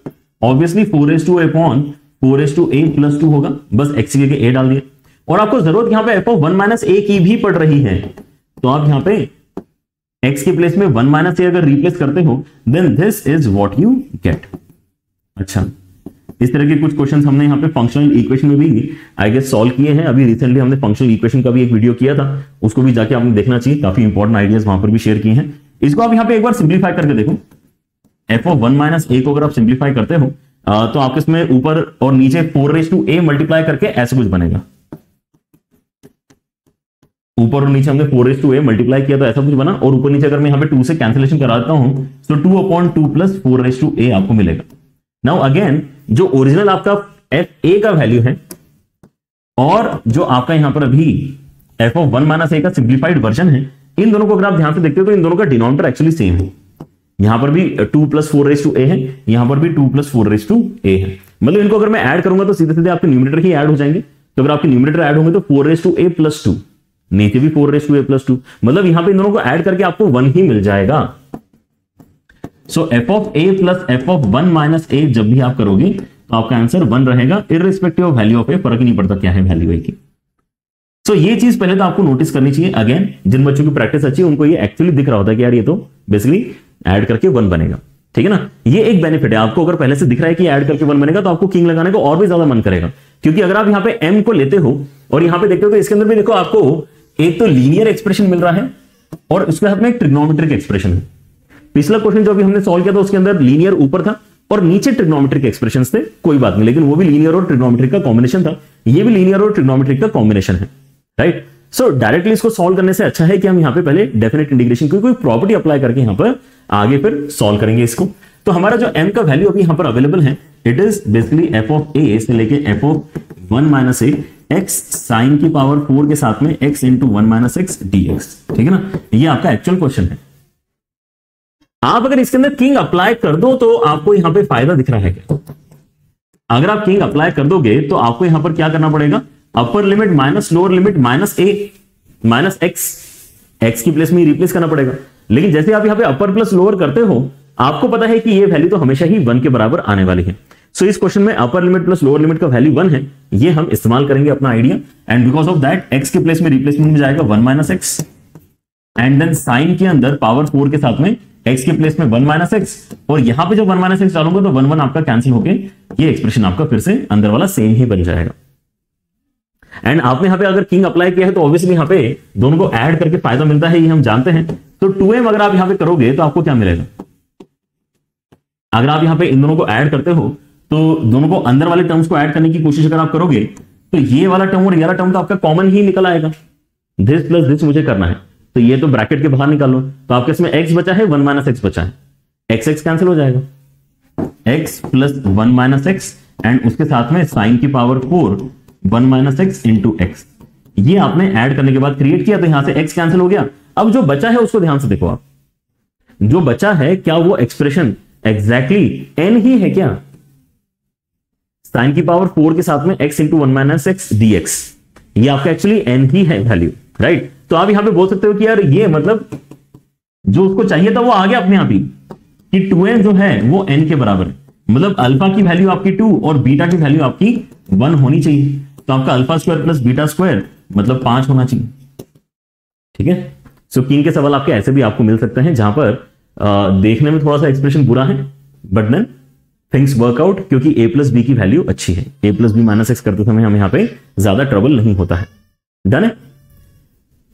ऑब्वियसली 4a/4a+2 होगा, बस x की जगह a डाल दिया, और आपको जरूरत यहां पे f(1 - a) की भी पड़ रही है, तो आप यहां पे x के प्लेस में 1 - a अगर रिप्लेस करते हो then this is what you get. अच्छा, इस तरह के कुछ क्वेश्चंस हमने यहाँ पे फंक्शनल इक्वेशन में भी आई गेस सॉल्व किए हैं। अभी रिसेंटली हमने फंक्शनल इक्वेशन का भी एक वीडियो किया था, उसको भी जाके आपने देखना चाहिए, काफी इंपॉर्टेंट आइडियाज वहां पर भी शेयर किए हैं। इसको आप यहाँ पे एक बार सिंप्लीफाई करके देखो, f(1 - a) को अगर आप सिंप्लीफाई करते हो तो आपके इसमें ऊपर और नीचे 4a मल्टीप्लाई करके ऐसे कुछ बनेगा, ऊपर और नीचे हमने 4a मल्टीप्लाई किया तो ऐसा कुछ बना, और ऊपर नीचे अगर मैं यहाँ पे 2 से कैंसिलेशन कराता हूं तो 2/2 + 4a आपको मिलेगा। नाउ अगेन जो ओरिजिनल आपका fa का वैल्यू है और जो आपका यहां पर अभी f(1 - a) का सिंप्लीफाइड वर्जन है, इन दोनों को अगर आप ध्यान से देखते हो तो इन दोनों का डिनोमिनेटर एक्चुअली सेम है, यहां पर भी 2 + 4a है, यहां पर भी 2 + 4a है, मतलब इनको अगर मैं ऐड करूंगा तो सीधे सीधे आपके न्यूमरेटर ही ऐड हो जाएंगे। तो अगर आपके न्यूमरेटर ऐड होंगे तो 4a+2, नीचे भी 4a+2, मतलब यहां पे इन दोनों को ऐड करके आपको 1 ही मिल जाएगा। सो f(a + f(1 - a) जब भी आप करोगे तो आपका आंसर 1 रहेगा, irrespective of value of a, फर्क ही नहीं पड़ता क्या है वैल्यू a की। सो ये चीज पहले तो आपको नोटिस करनी चाहिए। अगेन जिन बच्चों की प्रैक्टिस अच्छी है उनको ये एक्चुअली दिख रहा होता है कि यार ये तो बेसिकली ऐड करके 1 बनेगा, ठीक है ना, ये एक बेनिफिट है। आपको अगर पहले से दिख रहा है कि ऐड करके 1 बनेगा तो आपको किंग लगाने को और भी ज्यादा मन करेगा, क्योंकि अगर आप यहाँ पे m को लेते हो और यहाँ पे देखते हो तो इसके अंदर भी देखो आपको एक तो लीनियर एक्सप्रेशन मिल रहा है और उसके साथ में एक ट्रिग्नोमेट्रिक एक्सप्रेशन है। पिछला क्वेश्चन जो अभी हमने सॉल्व किया था उसके अंदर लीनियर ऊपर था और नीचे ट्रिग्नोमेट्रिक एक्सप्रेशंस थे, कोई बात नहीं, लेकिन वो भी लीनियर और ट्रिग्नोमेट्रिक का कॉम्बिनेशन था, ये भी लीनियर और ट्रिग्नोमेट्रिक का कॉम्बिनेशन है, राइट। सो डायरेक्टली इसको सॉल्व करने से अच्छा है कि हम यहाँ पे पहले डेफिनेट इंटीग्रेशन की कोई प्रॉपर्टी अप्लाई करके यहाँ पर आगे फिर सॉल्व करेंगे इसको। तो हमारा जो m का वैल्यू अभी यहाँ पर अवेलेबल है, it is basically f of a से लेके f of 1 minus a x sine की पावर 4 के साथ में x into 1 minus X dx, ठीक है ना। ये आपका एक्चुअल क्वेश्चन है। आप अगर इसके अंदर किंग अप्लाई कर दो तो आपको यहां पे फायदा दिख रहा है क्या? अगर आप किंग अप्लाई कर दोगे तो आपको यहां पर क्या करना पड़ेगा, अपर limit minus lower limit minus a minus x की प्लेस में रिप्लेस करना पड़ेगा। लेकिन जैसे आप यहां पे अपर प्लस लोअर करते हो, आपको पता है कि ये वैल्यू तो हमेशा ही 1 के बराबर आने वाली है। सो इस क्वेश्चन में upper limit plus lower limit का वैल्यू 1 है, ये हम इस्तेमाल करेंगे अपना idea, and because of that x के प्लेस में रिप्लेसमेंट में जाएगा 1 minus X, and then sine के अंदर पावर 4 के साथ में x के प्लेस में 1 माइनस एक्स, और यहां पे जब 1 माइनस एक्स डालूंगा तो 1 1 आपका कैंसिल होके ये एक्सप्रेशन आपका फिर से अंदर वाला सेम ही बन जाएगा। एंड आपने यहां पे अगर किंग अप्लाई किया है तो ऑब्वियसली यहां पे दोनों को ऐड करके फायदा मिलता है, ये हम जानते हैं। तो 2m अगर आप यहां पे करोगे तो आपको क्या मिलेगा, अगर आप यहां पे इन दोनों को ऐड करते हो तो दोनों को अंदर वाले टर्म्स को ऐड करने की कोशिश अगर आप करोगे तो ये वाला टर्म और ये वाला टर्म तो आपका कॉमन ही निकल आएगा। दिस प्लस दिस मुझे करना है, तो ये तो ब्रैकेट के बाहर निकाल लो, तो आपके इसमें x बचा है 1 माइनस एक्स बचा है, x कैंसिल हो जाएगा, x plus 1 minus X and उसके साथ में साइन की power 4 1 minus x into x. ये आपने ऐड करने के बाद क्रिएट किया तो यहां से x कैंसिल हो गया। अब जो बचा है उसको ध्यान से देखो आप, जो बचा है क्या वो एक्सप्रेशन एग्जैक्टली n ही है क्या? साइन की पावर 4 के साथ में x into 1 minus X dx, ये आपका एक्चुअली n ही है वैल्यू, राइट। तो आप यहां पे बोल सकते हो कि यार ये मतलब जो उसको चाहिए था वो आ गया अपने आप ही, कि 2n जो है वो n के बराबर है, मतलब अल्फा की वैल्यू आपकी 2 और बीटा की वैल्यू आपकी 1 होनी चाहिए। तो आपका alpha square plus beta square मतलब 5 होना चाहिए, ठीक है। सो किंग के सवाल आपके ऐसे भी आपको मिल सकते हैं जहां पर देखने में थोड़ा सा एक्सप्रेशन बुरा है, but then things work out, क्योंकि a प्लस बी की वैल्यू अच्छी है। a plus B minus X करते समय हमें यहां पे ज्यादा ट्रबल नहीं होता है। डन है।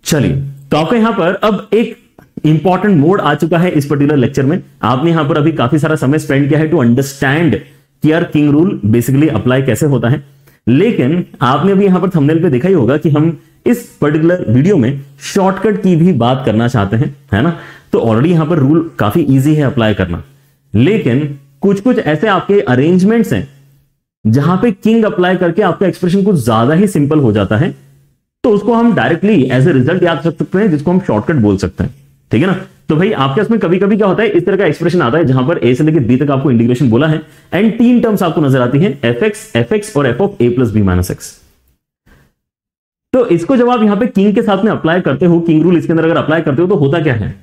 चलिए, तो आपका यहां पर अब एक इंपॉर्टेंट मोड आ चुका है इस पर्टिकुलर लेक्चर में। आपने यहां पर अभी काफी सारा समय स्पेंड किया है टू अंडरस्टैंड कि यार किंग रूल बेसिकली अप्लाई कैसे होता है। लेकिन आपने अभी यहां पर थंबनेल पे देखा ही होगा कि हम इस पर्टिकुलर वीडियो में शॉर्टकट की भी बात करना चाहते हैं, है ना। तो ऑलरेडी यहां पर रूल काफी इजी है अप्लाई करना, लेकिन कुछ कुछ ऐसे आपके अरेंजमेंट्स हैं जहां पे किंग अप्लाई करके आपका एक्सप्रेशन कुछ ज्यादा ही सिंपल हो जाता है, तो उसको हम डायरेक्टली एज ए रिजल्ट याद रख सकते हैं, जिसको हम शॉर्टकट बोल सकते हैं, ठीक है ना। तो भाई आपके इसमें कभी कभी क्या होता है, इस तरह का एक्सप्रेशन आता है जहां पर a से लेकर b तक आपको इंटीग्रेशन बोला है एंड 3 टर्म्स आपको नजर आती हैं, fx और f of a plus B minus X. तो इसको जब आप यहां पे किंग के साथ में अप्लाई करते हो, किंग रूल इसके अंदर अगर अप्लाई करते हो तो होता क्या है,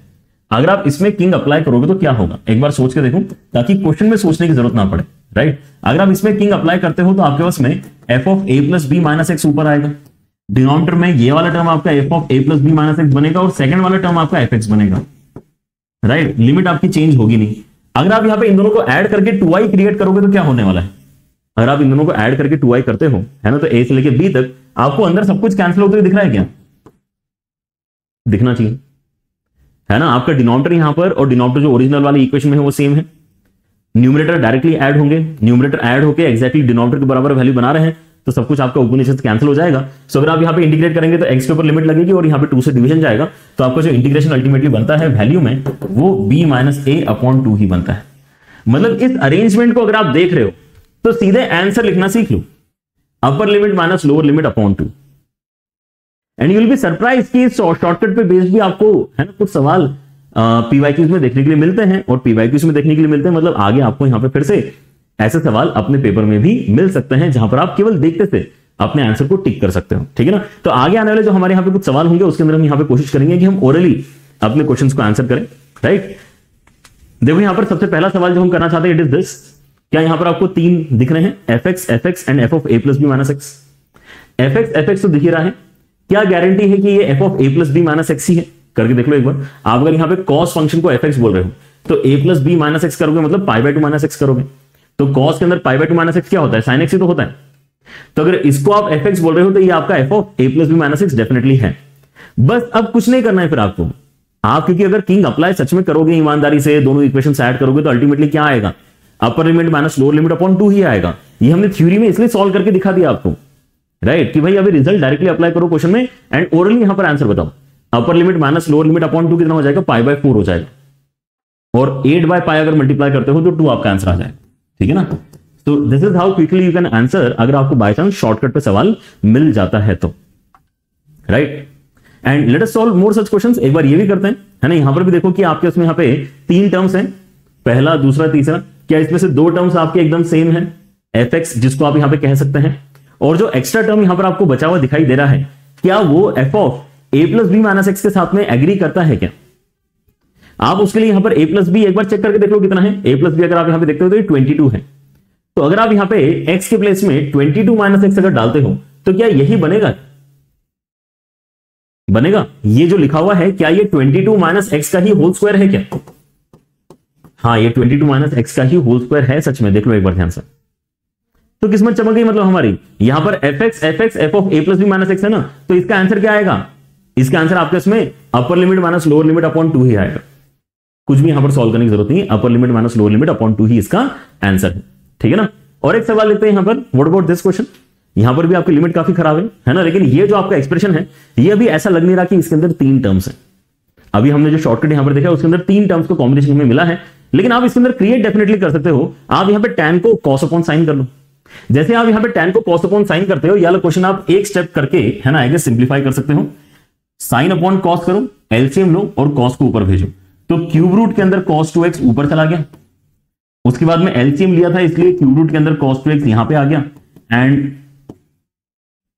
अगर आप इसमें किंग अप्लाई करोगे तो क्या होगा, एक बार सोच के देखो ताकि क्वेश्चन में सोचने की जरूरत ना पड़े, राइट। अगर आप इसमें किंग अप्लाई करते हो तो आपके पास में f of a plus B minus X ऊपर आएगा, डिनोमिनेटर में ये वाला टर्म आपका f of a plus B minus x बनेगा और सेकंड वाला टर्म आपका fx बनेगा, राइट। लिमिट आपकी चेंज होगी नहीं। अगर आप यहां पे इन दोनों को ऐड करके 2i क्रिएट करोगे तो क्या होने वाला है, अगर आप इन दोनों को ऐड करके 2i करते हो, है ना, तो a से लेके b तक आपको अंदर सब कुछ कैंसिल होते हुए दिख रहा है क्या, दिखना चाहिए, है ना। आपका डिनोमिनेटर यहां पर और डिनोमिनेटर जो ओरिजिनल वाली इक्वेशन में है वो सेम है, न्यूमरेटर डायरेक्टली ऐड होंगे, न्यूमरेटर ऐड होकर एक्जैक्टली डिनोमिनेटर के बराबर वैल्यू बना रहे हैं, तो सब कुछ आपका ऊपर नीचे से कैंसिल हो जाएगा। सो अगर आप यहां पे इंटीग्रेट करेंगे तो x के ऊपर लिमिट लगेगी और यहां पे 2 से डिवीजन जाएगा, तो आपका जो इंटीग्रेशन अल्टीमेटली बनता है वैल्यू में वो b माइनस a अपॉन 2 ही बनता है। मतलब इस अरेंजमेंट को अगर आप देख रहे हो तो सीधे आंसर लिखना सीख लो, upper limit minus lower limit upon 2, and you will be surprise कि शॉर्टकट पे बेस्ड भी आपको, है ना, कुछ सवाल पीवाईक्यूज में देखने के लिए मिलते हैं और पीवाईक्यूज में देखने के लिए मिलते हैं, मतलब आगे आपको यहां पे फिर से ऐसे सवाल अपने पेपर में भी मिल सकते हैं जहां पर आप केवल देखते से अपने आंसर को टिक कर सकते हो, ठीक है ना। तो आगे आने वाले जो हमारे यहां पे कुछ सवाल होंगे उसके अंदर हम यहां पे कोशिश करेंगे कि हम ओरली अपने क्वेश्चंस को आंसर करें, राइट। देखो यहां पर सबसे पहला सवाल जो हम करना चाहते हैं, इट इज दिस। क्या यहां पर आपको 3 दिख रहे हैं, fx and f of a plus B minus X. fx तो दिख ही रहा है, क्या गारंटी है कि ये f of a plus B minus x ही है, करके देख लो एक बार। आप अगर यहां पे cos फंक्शन को fx बोल रहे हो तो a plus B minus X करोगे मतलब पाई बाय 2 माइनस एक्स करोगे, तो cos के अंदर पाई बाय 2 माइनस एक्स क्या होता है, साइन एक्स ही तो होता है। तो अगर इसको आप fx बोल रहे हो तो ये आपका f of a plus B minus X definitely है। बस अब कुछ नहीं करना है फिर आपको, आप क्योंकि अगर किंग अप्लाई सच में करोगे ईमानदारी से, दोनों इक्वेशन ऐड करोगे तो अल्टीमेटली क्या आएगा, अपर limit minus lower limit upon 2 ही आएगा। ये हमने थ्योरी में इसलिए सॉल्व करके दिखा दिया आपको, राइट, कि भाई अभी रिजल्ट डायरेक्टली अप्लाई करो क्वेश्चन में एंड ओरली यहां पर आंसर बताओ। अपर limit minus lower limit upon 2 कितना हो जाएगा, पाई बाय 4 हो जाएगा, और 8 बाय पाई अगर मल्टीप्लाई करते हो तो 2 आपका आंसर आ जाएगा, ठीक है ना। तो this is how quickly you can answer, अगर आपको बाय चांस शॉर्टकट पे सवाल मिल जाता है तो, right. And let us solve more such questions. एक बार ये भी करते हैं, है ना। यहां पर भी देखो कि आपके उसमें यहां पे 3 टर्म्स हैं, पहला, दूसरा, तीसरा। क्या इसमें से 2 टर्म्स आपके एकदम सेम है, एफ एक्स जिसको आप यहां पे कह सकते हैं, और जो एक्स्ट्रा टर्म यहां पर आपको बचा हुआ दिखाई दे रहा है, क्या वो F of A plus B minus X के साथ में एग्री करता है क्या? आप उसके लिए यहां पर ए प्लस बी एक बार चेक करके देख लो कितना है। ए प्लस बी अगर आप यहां पे देखते हो तो ये 22 है। तो अगर आप यहां पे x के प्लेस में 22 माइनस एक्स अगर डालते हो तो क्या यही बनेगा? बनेगा। ये जो लिखा हुआ है क्या ये 22 माइनस एक्स का ही होल स्क्वायर है क्या? हाँ, ये 22 माइनस एक्स का ही होल स्क्वायर है सच में, देख लो एक बार ध्यान से। तो किस्मत चमक गई मतलब हमारी। यहां पर F of A plus B minus x है ना, तो इसका आंसर क्या आएगा? इसका आंसर आपके इसमें अपर limit minus lower limit upon 2 ही आएगा। कुछ भी यहां पर सॉल्व करने की जरूरत नहीं, अपर limit minus lower limit upon 2 ही इसका आंसर है, ठीक है ना। और एक सवाल लेते हैं यहां पर, व्हाट अबाउट दिस क्वेश्चन। यहां पर भी आपकी लिमिट काफी खराब है ना, लेकिन ये जो आपका एक्सप्रेशन है ये अभी ऐसा लग नहीं रहा कि इसके अंदर 3 टर्म्स हैं। अभी हमने जो शॉर्टकट यहां पर देखा उसके अंदर 3 टर्म्स का कॉम्बिनेशन हमें मिला है, लेकिन आप इसके अंदर क्रिएट डेफिनेटली कर सकते हो। आप यहां पर tan को cos अपॉन साइन कर लो। जैसे आप यहां पर tan को cos अपॉन साइन करते हो, या क्वेश्चन आप एक स्टेप करके, है ना, आगे सिंप्लीफाई कर सकते हो। साइन अपॉन cos करो, एलसीएम लो और cos को ऊपर भेजो, तो क्यूब रूट के अंदर cos 2x ऊपर चला गया। उसके बाद में एलसीएम लिया था इसलिए क्यूब रूट के अंदर cos 2x यहां पे आ गया, एंड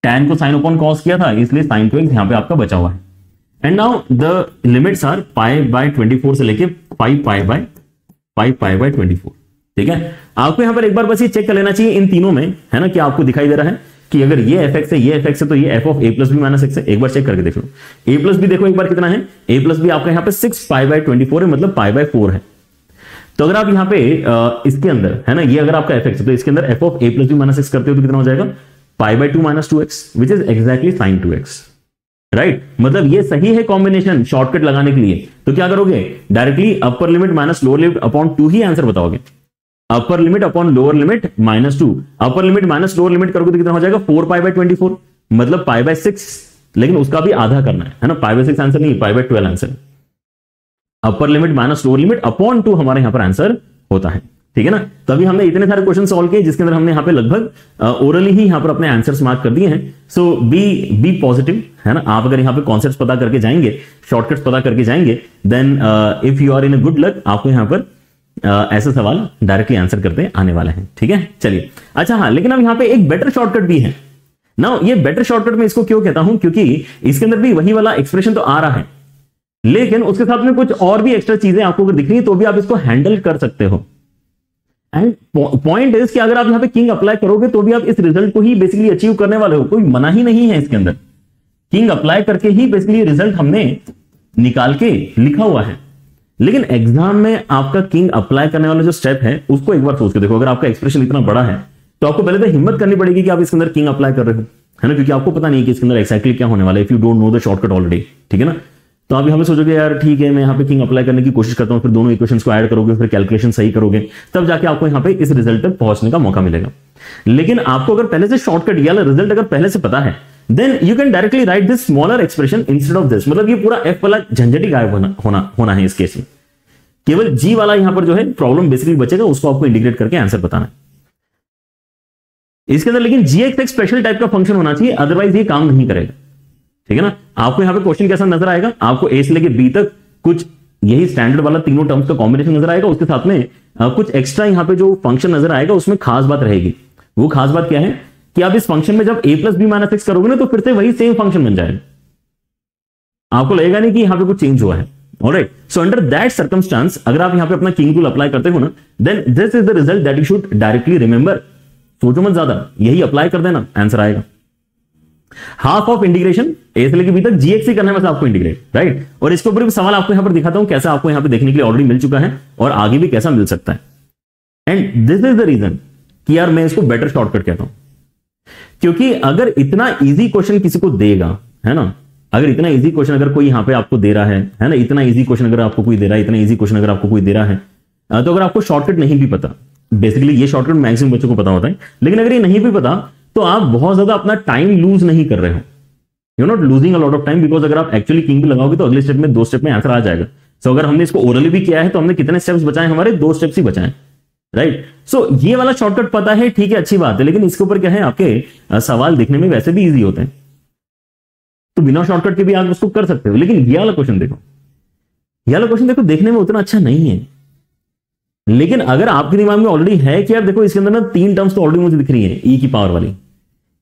tan को साइन अपॉन cos किया था इसलिए sin 2x यहां पे आपका बचा हुआ है। And now the limits are pi by 24 से लेके 5 पाई बाय 24, ठीक है। आपको यहां पर एक बार बस ये चेक कर लेना चाहिए इन तीनों में, है ना, कि आपको दिखाई दे रहा है कि अगर ये एफ एक्स है, ये एफ एक्स है, तो ये F of A plus B minus x है। एक बार चेक करके देख लो। ए प्लस बी देखो एक बार कितना है, ए प्लस बी आपका यहां पे 6 पाई बाय 24 है, मतलब पाई बाय 4 है। तो अगर आप यहां पे इसके अंदर, है ना, ये अगर आपका एफ एक्स है तो इसके अंदर F of A plus B minus X करते हो तो कितना हो जाएगा, pi by 2 minus 2x, which is exactly sine 2x, right. मतलब ये सही है कॉम्बिनेशन शॉर्टकट लगाने के लिए। तो क्या करोगे, डायरेक्टली अपर limit minus lower limit upon 2 ही आंसर बताओगे। Upper limit upon lower limit minus 2, अपर लिमिट माइनस लोअर लिमिट करोगे तो कितना हो जाएगा, 4 पाई बाय 24, मतलब पाई बाय 6, लेकिन उसका भी आधा करना है ना। पाई बाय 6 आंसर नहीं, pi by 12 answer. Upper limit minus lower limit upon 2 हमारे यहां पर आंसर होता है, ठीक है ना। तभी हमने इतने सारे क्वेश्चन सॉल्व किए जिसके अंदर हमने यहां पे लगभग ओरली ही यहां पर अपने आंसर्स मार्क कर दिए हैं। सो बी पॉजिटिव, है ना। आप अगर यहां पे कॉन्सेप्ट्स पता करके जाएंगे, शॉर्टकट्स पता करके जाएंगे, then if you are in a good luck, आपको यहां पर ऐसे सवाल डायरेक्टली आंसर करते आने वाले हैं, ठीक है। चलिए, अच्छा हाँ, लेकिन अब यहां पे एक बेटर शॉर्टकट भी है ना। ये बेटर शॉर्टकट में इसको क्यों कहता हूं, क्योंकि इसके अंदर भी वही वाला एक्सप्रेशन तो आ रहा है, लेकिन उसके साथ में कुछ और भी एक्स्ट्रा चीजें आपको अगर दिख रही है तो भी आप इसको हैंडल कर सकते हो। एंड पॉइंट इज कि अगर आप यहां पे किंग अप्लाई करोगे तो भी आप इस रिजल्ट को ही बेसिकली अचीव करने वाले हो, कोई मना ही नहीं है इसके अंदर। किंग अप्लाई करके ही बेसिकली रिजल्ट हमने निकाल के लिखा हुआ है। लेकिन एग्जाम में आपका किंग अप्लाई करने वाला जो स्टेप है उसको एक बार सोच के देखो। अगर आपका एक्सप्रेशन इतना बड़ा है तो आपको पहले तो हिम्मत करनी पड़ेगी कि आप इसके अंदर किंग अप्लाई कर रहे हो, है ना, क्योंकि आपको पता नहीं कि इसके अंदर एक्जैक्टली क्या होने वाला है, if you don't know the shortcut already, ठीक है ना। तो आप यहां पे सोचोगे यार ठीक है, मैं यहां पे किंग अप्लाई करने की कोशिश करता हूं, फिर दोनों इक्वेशंस को ऐड करोगे, फिर कैलकुलेशन सही करोगे, तब जाके आपको यहां पे इस रिजल्ट तक पहुंचने का मौका मिलेगा। लेकिन आपको अगर पहले से शॉर्टकट या रिजल्ट अगर पहले से पता है, then you can directly write this smaller expression instead of this. मतलब ये पूरा एफ वाला झंझट ही गायब होना है इस केस में। केवल जी वाला यहां पर जो है प्रॉब्लम बेसिकली बचेगा, उसको आपको इंटीग्रेट करके आंसर बताना है इसके अंदर। लेकिन जी एक स्पेशल टाइप का फंक्शन होना चाहिए, अदरवाइज ये काम नहीं करेगा, ठीक है ना। आपको यहां पे क्वेश्चन कैसा नजर आएगा, आपको ए से लेके बी तक कुछ यही स्टैंडर्ड वाला तीनों टर्म्स का कॉम्बिनेशन नजर आएगा, उसके साथ में कुछ एक्स्ट्रा यहां पे जो फंक्शन नजर आएगा उसमें खास बात रहेगी। वो खास बात क्या है कि आप इस फंक्शन में जब a plus B minus X करोगे ना तो फिर से वही सेम फंक्शन बन जाएगा, आपको लगेगा नहीं कि यहां पे कुछ चेंज हुआ है। Alright, so under that circumstance अगर आप यहां पे अपना किंग रूल अप्लाई करते हो ना, then this is the result that you should directly remember. सोचो मत ज्यादा, यही अप्लाई कर देना, आंसर आएगा। हाफ ऑफ इंटीग्रेशन ए से लेके बी तक जीएक्स ही करना है बस आपको इंटीग्रेट, राइट। और इसके ऊपर भी सवाल आपको यहां पर दिखाता हूं कैसा आपको यहां पे देखने के लिए ऑलरेडी मिल चुका है और आगे भी कैसा मिल सकता है। And this is the reason कि यार मैं इसको बेटर शॉर्टकट कहता हूं, क्योंकि अगर इतना इजी क्वेश्चन किसी को देगा, है ना, अगर इतना इजी क्वेश्चन अगर कोई यहां पे आपको दे रहा है ना, इतना इजी क्वेश्चन अगर आपको कोई दे रहा है, इतना इजी क्वेश्चन अगर आपको कोई दे रहा है, तो अगर आपको शॉर्टकट नहीं भी पता, बेसिकली ये शॉर्टकट मैक्सिमम बच्चों को पता होता है, लेकिन अगर ये नहीं भी पता तो आप बहुत ज्यादा अपना टाइम लूज नहीं कर रहे हो, you not losing a lot of time, because अगर आप एक्चुअली किंग भी लगाओगे तो अगले स्टेप में 2 स्टेप में आंसर आ जाएगा। सो अगर हमने इसको ओरली भी किया है तो हमने कितने स्टेप्स बचाए, हमारे 2 स्टेप्स ही बचाए, राइट। सो ये वाला शॉर्टकट पता है, ठीक है, अच्छी बात है, लेकिन इसके ऊपर क्या है, आपके सवाल देखने में वैसे भी इजी होते हैं, तो बिना शॉर्टकट के भी आप उसको कर सकते हो। लेकिन ये वाला क्वेश्चन देखो, ये वाला क्वेश्चन देखो, देखने में उतना अच्छा नहीं है, लेकिन अगर आपके दिमाग में ऑलरेडी है कि यार देखो इसके अंदर ना 3 टर्म्स तो ऑलरेडी मुझे दिख रही है, ई की पावर वाली,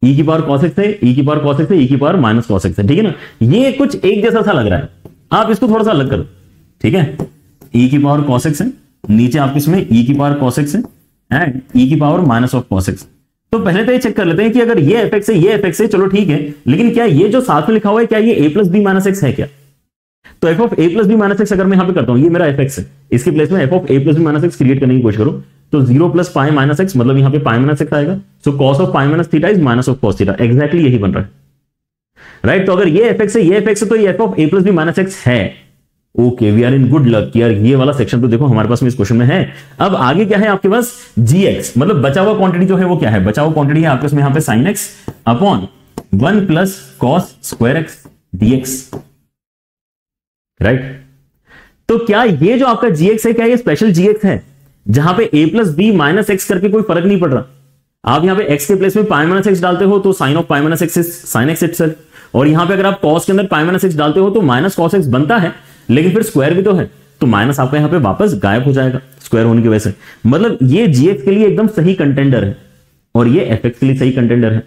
ई की पावर cos x है, ई की पावर cos x है, ई की पावर माइनस cos x है, ठीक है ना, ये कुछ एक जैसा सा लग रहा है, आप इसको थोड़ा सा अलग करो, ठीक है, ई की पावर cos x है, नीचे आपके इसमें ई की पावर cos x है एंड ई की power minus of cos x। तो पहले तो ये चेक कर लेते हैं कि अगर ये fx है, ये fx है, चलो ठीक है, लेकिन क्या ये जो साथ में लिखा हुआ है क्या ये a plus B minus x है क्या? तो f of a plus B minus x अगर मैं यहां पे करता हूं, ये मेरा fx है, इसके प्लेस में f of a plus B minus X create करने की कोशिश करो, तो 0 प्लस पाई माइनस एक्स, मतलब यहां पे पाई माइनस एक्स आएगा, सो cos of pi minus theta is minus of cos theta, exactly यही बन रहा है, राइट। तो अगर ये fx है, ये fx है, तो ये f of a plus B minus x है, okay, we are in good luck यार, ये वाला सेक्शन तो देखो हमारे पास में इस क्वेश्चन में है। अब आगे क्या है आपके पास, gx, मतलब बचा हुआ क्वांटिटी जो है वो क्या है, बचा हुआ क्वांटिटी है आपके पास में यहां पे sin x upon 1 plus cos square x dx, right. तो क्या ये जो आपका gx है, क्या ये स्पेशल gx है जहां पे a plus B minus X करके कोई फर्क नहीं पड़ रहा, आप यहां पे x के प्लेस में पाई माइनस एक्स डालते हो तो sin of pi minus x sin x itself, और यहां पे अगर आप cos के अंदर पाई माइनस एक्स डालते हो तो माइनस cos x बनता है, लेकिन फिर स्क्वायर भी तो है, तो माइनस आपका यहां पे वापस गायब हो जाएगा स्क्वायर होने की वजह से, मतलब ये gx के लिए एकदम सही कंटेंडर है और ये fx के लिए सही कंटेंडर है।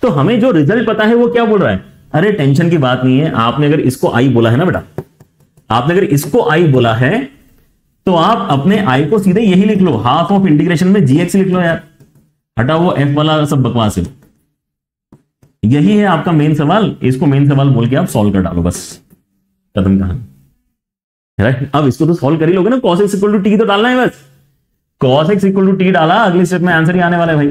तो हमें जो रिजल्ट पता है वो क्या बोल रहा है, अरे टेंशन की बात नहीं है, आपने अगर इसको i बोला है ना बेटा, आपने अगर इसको i बोला है तो आप अपने i को सीधे यही लिख लो, हाफ ऑफ इंटीग्रेशन में gx लिख लो यार, हटा वो f वाला सब बकवास है, यही है आपका मेन सवाल, इसको मेन सवाल बोल के आप सॉल्व कर डालो, बस खत्म कहानी, राइट। अब इसको तो सॉल्व कर ही लोगे ना, cos x equal to T तो डालना है बस, cos x equal to T डाला, अगले स्टेप में आंसर ही आने वाला है भाई,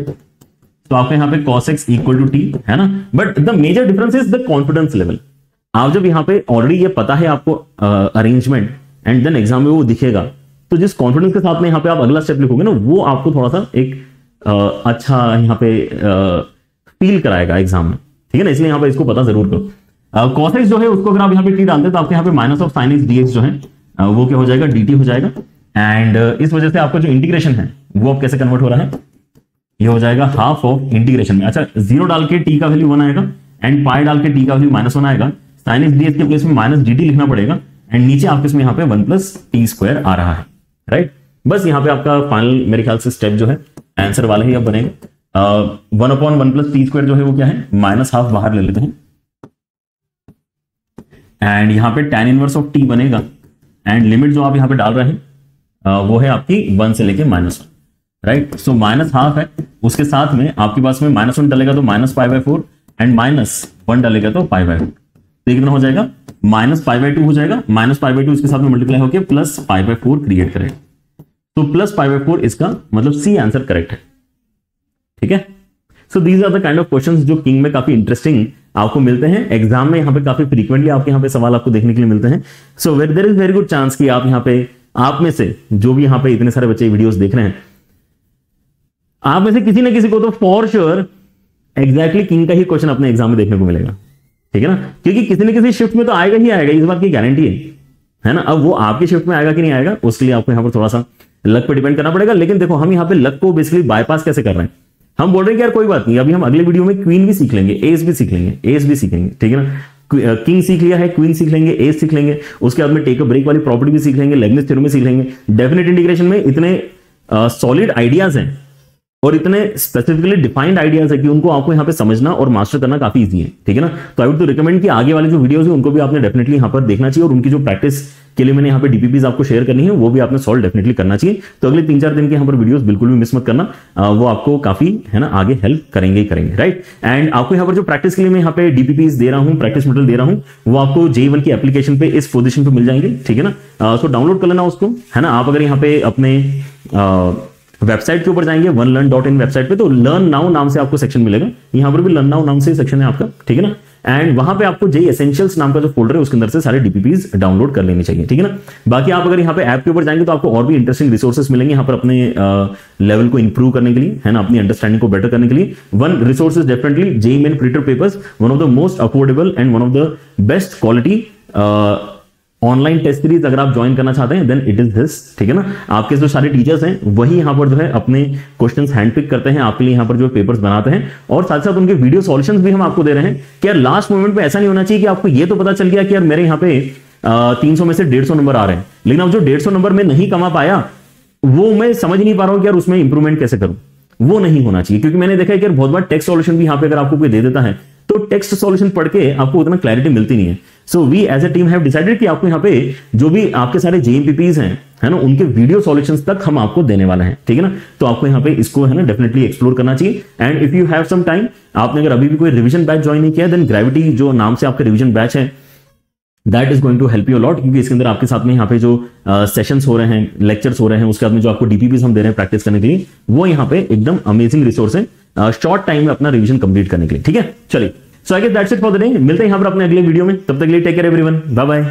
तो आपके यहाँ पे cos x equal to T है ना, but the major difference is the confidence level. आप जब यहाँ पे ऑलरेडी ये पता है आपको अरेंजमेंट एंड देन एग्जाम में वो दिखेगा, तो जिस कॉन्फिडेंस के साथ में यहाँ पे आप अगला स्टेप लिखोगे ना, वो आपको थोड़ा सा एक अच्छा यहाँ पे फील कराएगा एग्जाम में, ठीक है ना, इसलिए यहाँ पे इसको पता जरूर करो। cos x जो है उसको अगर आप यहाँ पे टी डालते हैं तो आपके यहाँ पे minus of sin x dx जो है वो क्या हो जाएगा, dt हो जाएगा, एंड इस वजह से आपका जो इंटीग्रेशन है वो अब कैसे कन्वर्ट हो रहा है, ये हो जाएगा हाफ ऑफ इंटीग्रेशन में, अच्छा 0 डाल के t का वैल्यू 1 आएगा एंड पाई डाल के t का वैल्यू -1 आएगा, sin x dx के प्लेस में माइनस dt लिखना पड़ेगा, एंड नीचे आपके इसमें यहाँ पे 1 प्लस टी स्क्वायर आ रहा है, राइट। बस यहाँ पे आपका फाइनल मेरे ख्याल से स्टेप जो है आंसर वाला ही अब बनेगा, 1 अपॉन 1 प्लस टी स्क्वायर जो है वो क्या है, माइनस हाफ बाहर ले लेते हैं, एंड यहां पे tan इनवर्स ऑफ t बनेगा, एंड लिमिट जो आप यहां पे डाल रहे हैं वो है आपकी 1 से लेके -1, राइट। सो माइनस हाफ है, उसके साथ में आपके पास में -1 डालेगा तो -π/4 एंड -1 डालेगा तो π/2, तो कितना हो जाएगा, -π/2 हो जाएगा, -π/2 इसके साथ में मल्टीप्लाई होकर प्लस π/4 क्रिएट करेगा, तो प्लस π/4 इसका मतलब सी आंसर करेक्ट है, ठीक है। So these are the kind of questions जो किंग में काफी इंटरेस्टिंग आपको मिलते हैं, एग्जाम में यहाँ पे काफी फ्रीक्वेंटली आपके यहाँ पे सवाल आपको देखने के लिए मिलते हैं। So there is very good chance कि आप यहाँ पे, आप में से जो भी यहाँ पे इतने सारे बच्चे वीडियोस देख रहे हैं, आप में से किसी ना किसी को तो फॉर श्योर एग्जैक्टली किंग का ही क्वेश्चन अपने एग्जाम में देखने को मिलेगा, ठीक है ना, क्योंकि किसी न किसी शिफ्ट में तो आएगा ही आएगा, इस बात की गारंटी है ना। अब वो आपकी शिफ्ट में आएगा कि नहीं आएगा उसके लिए आपको यहाँ पर थोड़ा सा लक पे डिपेंड करना पड़ेगा, लेकिन देखो हम यहाँ पे लक को बेसिकली बाईपास कैसे कर रहे हैं, हम बोल रहे हैं कि यार कोई बात नहीं, अभी हम अगले वीडियो में क्वीन भी सीख लेंगे, एस भी सीख लेंगे, एस भी सीखेंगे, ठीक है ना, किंग सीख लिया है, क्वीन सीख लेंगे, एस सीख लेंगे, उसके बाद में टेक अ ब्रेक वाली प्रॉपर्टी भी सीख लेंगे, लेबनिज थ्योरम भी सीख लेंगे। डेफिनेट इंटीग्रेशन में इतने सॉलिड आइडियाज हैं और इतने स्पेसिफिकली डिफाइंड आइडियाज है कि उनको आपको यहाँ पे समझना और मास्टर करना काफी इजी है, ठीक है ना। तो आई वुड रिकमेंड कि आगे वाले जो वीडियोस है उनको भी आपने डेफिनेटली यहाँ पर देखना चाहिए, और उनकी जो प्रैक्टिस के लिए मैंने यहाँ पे डीपीपीज आपको शेयर करनी है वो भी आपने सॉल्व डेफिनेटली करना चाहिए। तो अगले 3-4 दिन के यहाँ पर वीडियोस बिल्कुल भी मिस मत करना, वो आपको काफी है ना आगे हेल्प करेंगे ही करेंगे, राइट। एंड आपको यहाँ पर जो प्रैक्टिस के लिए मैं यहाँ पे डीपीपीज दे रहा हूँ, प्रैक्टिस मटेरियल दे रहा हूँ, वो आपको J1 की एप्लीकेशन पे इस पोजिशन पे मिल जाएंगे, ठीक है ना। सो डाउनलोड कर लेना उसको, है ना। आप अगर यहाँ पे अपने वेबसाइट के ऊपर जाएंगे onelearn.in वेबसाइट पे, तो लर्न नाउ नाम से आपको सेक्शन मिलेगा, यहां पर भी लर्न नाउ नाम से सेक्शन है आपका, ठीक है ना। एंड वहां पे आपको जेई एसेंशियल्स नाम का जो फोल्डर है उसके अंदर से सारे डीपीपीज डाउनलोड कर लेनी चाहिए, ठीक है ना। बाकी आप अगर यहाँ पे ऐप के ऊपर जाएंगे तो आपको और भी इंटरेस्टिंग रिसोर्सेस मिलेंगे यहाँ पर अपने लेवल को इंप्रूव करने के लिए, है ना, अपनी अंडरस्टैंडिंग को बेटर करने के लिए। One resource is definitely JEE Main printed papers, one of the most affordable and one of the best quality online test series अगर आप ज्वाइन करना चाहते हैं देन इट इज दिस, ठीक है ना। आपके जो सारे टीचर्स हैं वही यहाँ पर जो है अपने क्वेश्चंस हैंडपिक करते हैं आपके लिए, यहाँ पर जो पेपर्स बनाते हैं, और साथ साथ उनके वीडियो सॉल्यूशंस भी हम आपको दे रहे हैं कि यार लास्ट मोमेंट पे ऐसा नहीं होना चाहिए कि आपको ये तो पता चल गया कि यार मेरे यहाँ पे 300 में से 150 नंबर आ रहे हैं, लेकिन अब जो 150 नंबर में नहीं कमा पाया वो मैं समझ नहीं पा रहा हूं कि यार उसमें इंप्रूवमेंट कैसे करूं। वो नहीं होना चाहिए, क्योंकि मैंने देखा है कि यार बहुत बार टेक्स्ट सॉल्यूशन भी यहाँ पे अगर आपको कोई दे देता है तो टेक्स्ट सॉल्यूशन पढ़ के आपको उतना क्लैरिटी मिलती नहीं है। So we as a team have decided कि आपको यहाँ पे जो भी आपके सारे जेईपीपीज हैं, है ना, उनके वीडियो सॉल्यूशंस तक हम आपको देने वाले हैं, ठीक है ना। तो आपको यहाँ पे इसको है ना डेफिनेटली एक्सप्लोर करना चाहिए। And if you have some time, आपने अगर अभी भी कोई रिवीजन बैच ज्वाइन नहीं किया देन ग्रेविटी जो नाम से आपका रिवीजन बैच है that is going to help you lot, क्योंकि इसके अंदर आपके साथ में यहाँ पे जो सेशंस हो रहे हैं, लेक्चर्स हो रहे हैं, उसके बाद में जो आपको डीपीपीज हम दे रहे हैं प्रैक्टिस करने के लिए, वो यहाँ पे एकदम अमेजिंग रिसोर्स है शॉर्ट टाइम में अपना रिवीजन कंप्लीट करने के लिए, ठीक है। चलिए, so I guess that's it for the day. मिलते हैं यहाँ पर अपने अगले वीडियो में, तब तक के लिए take care everyone, bye bye.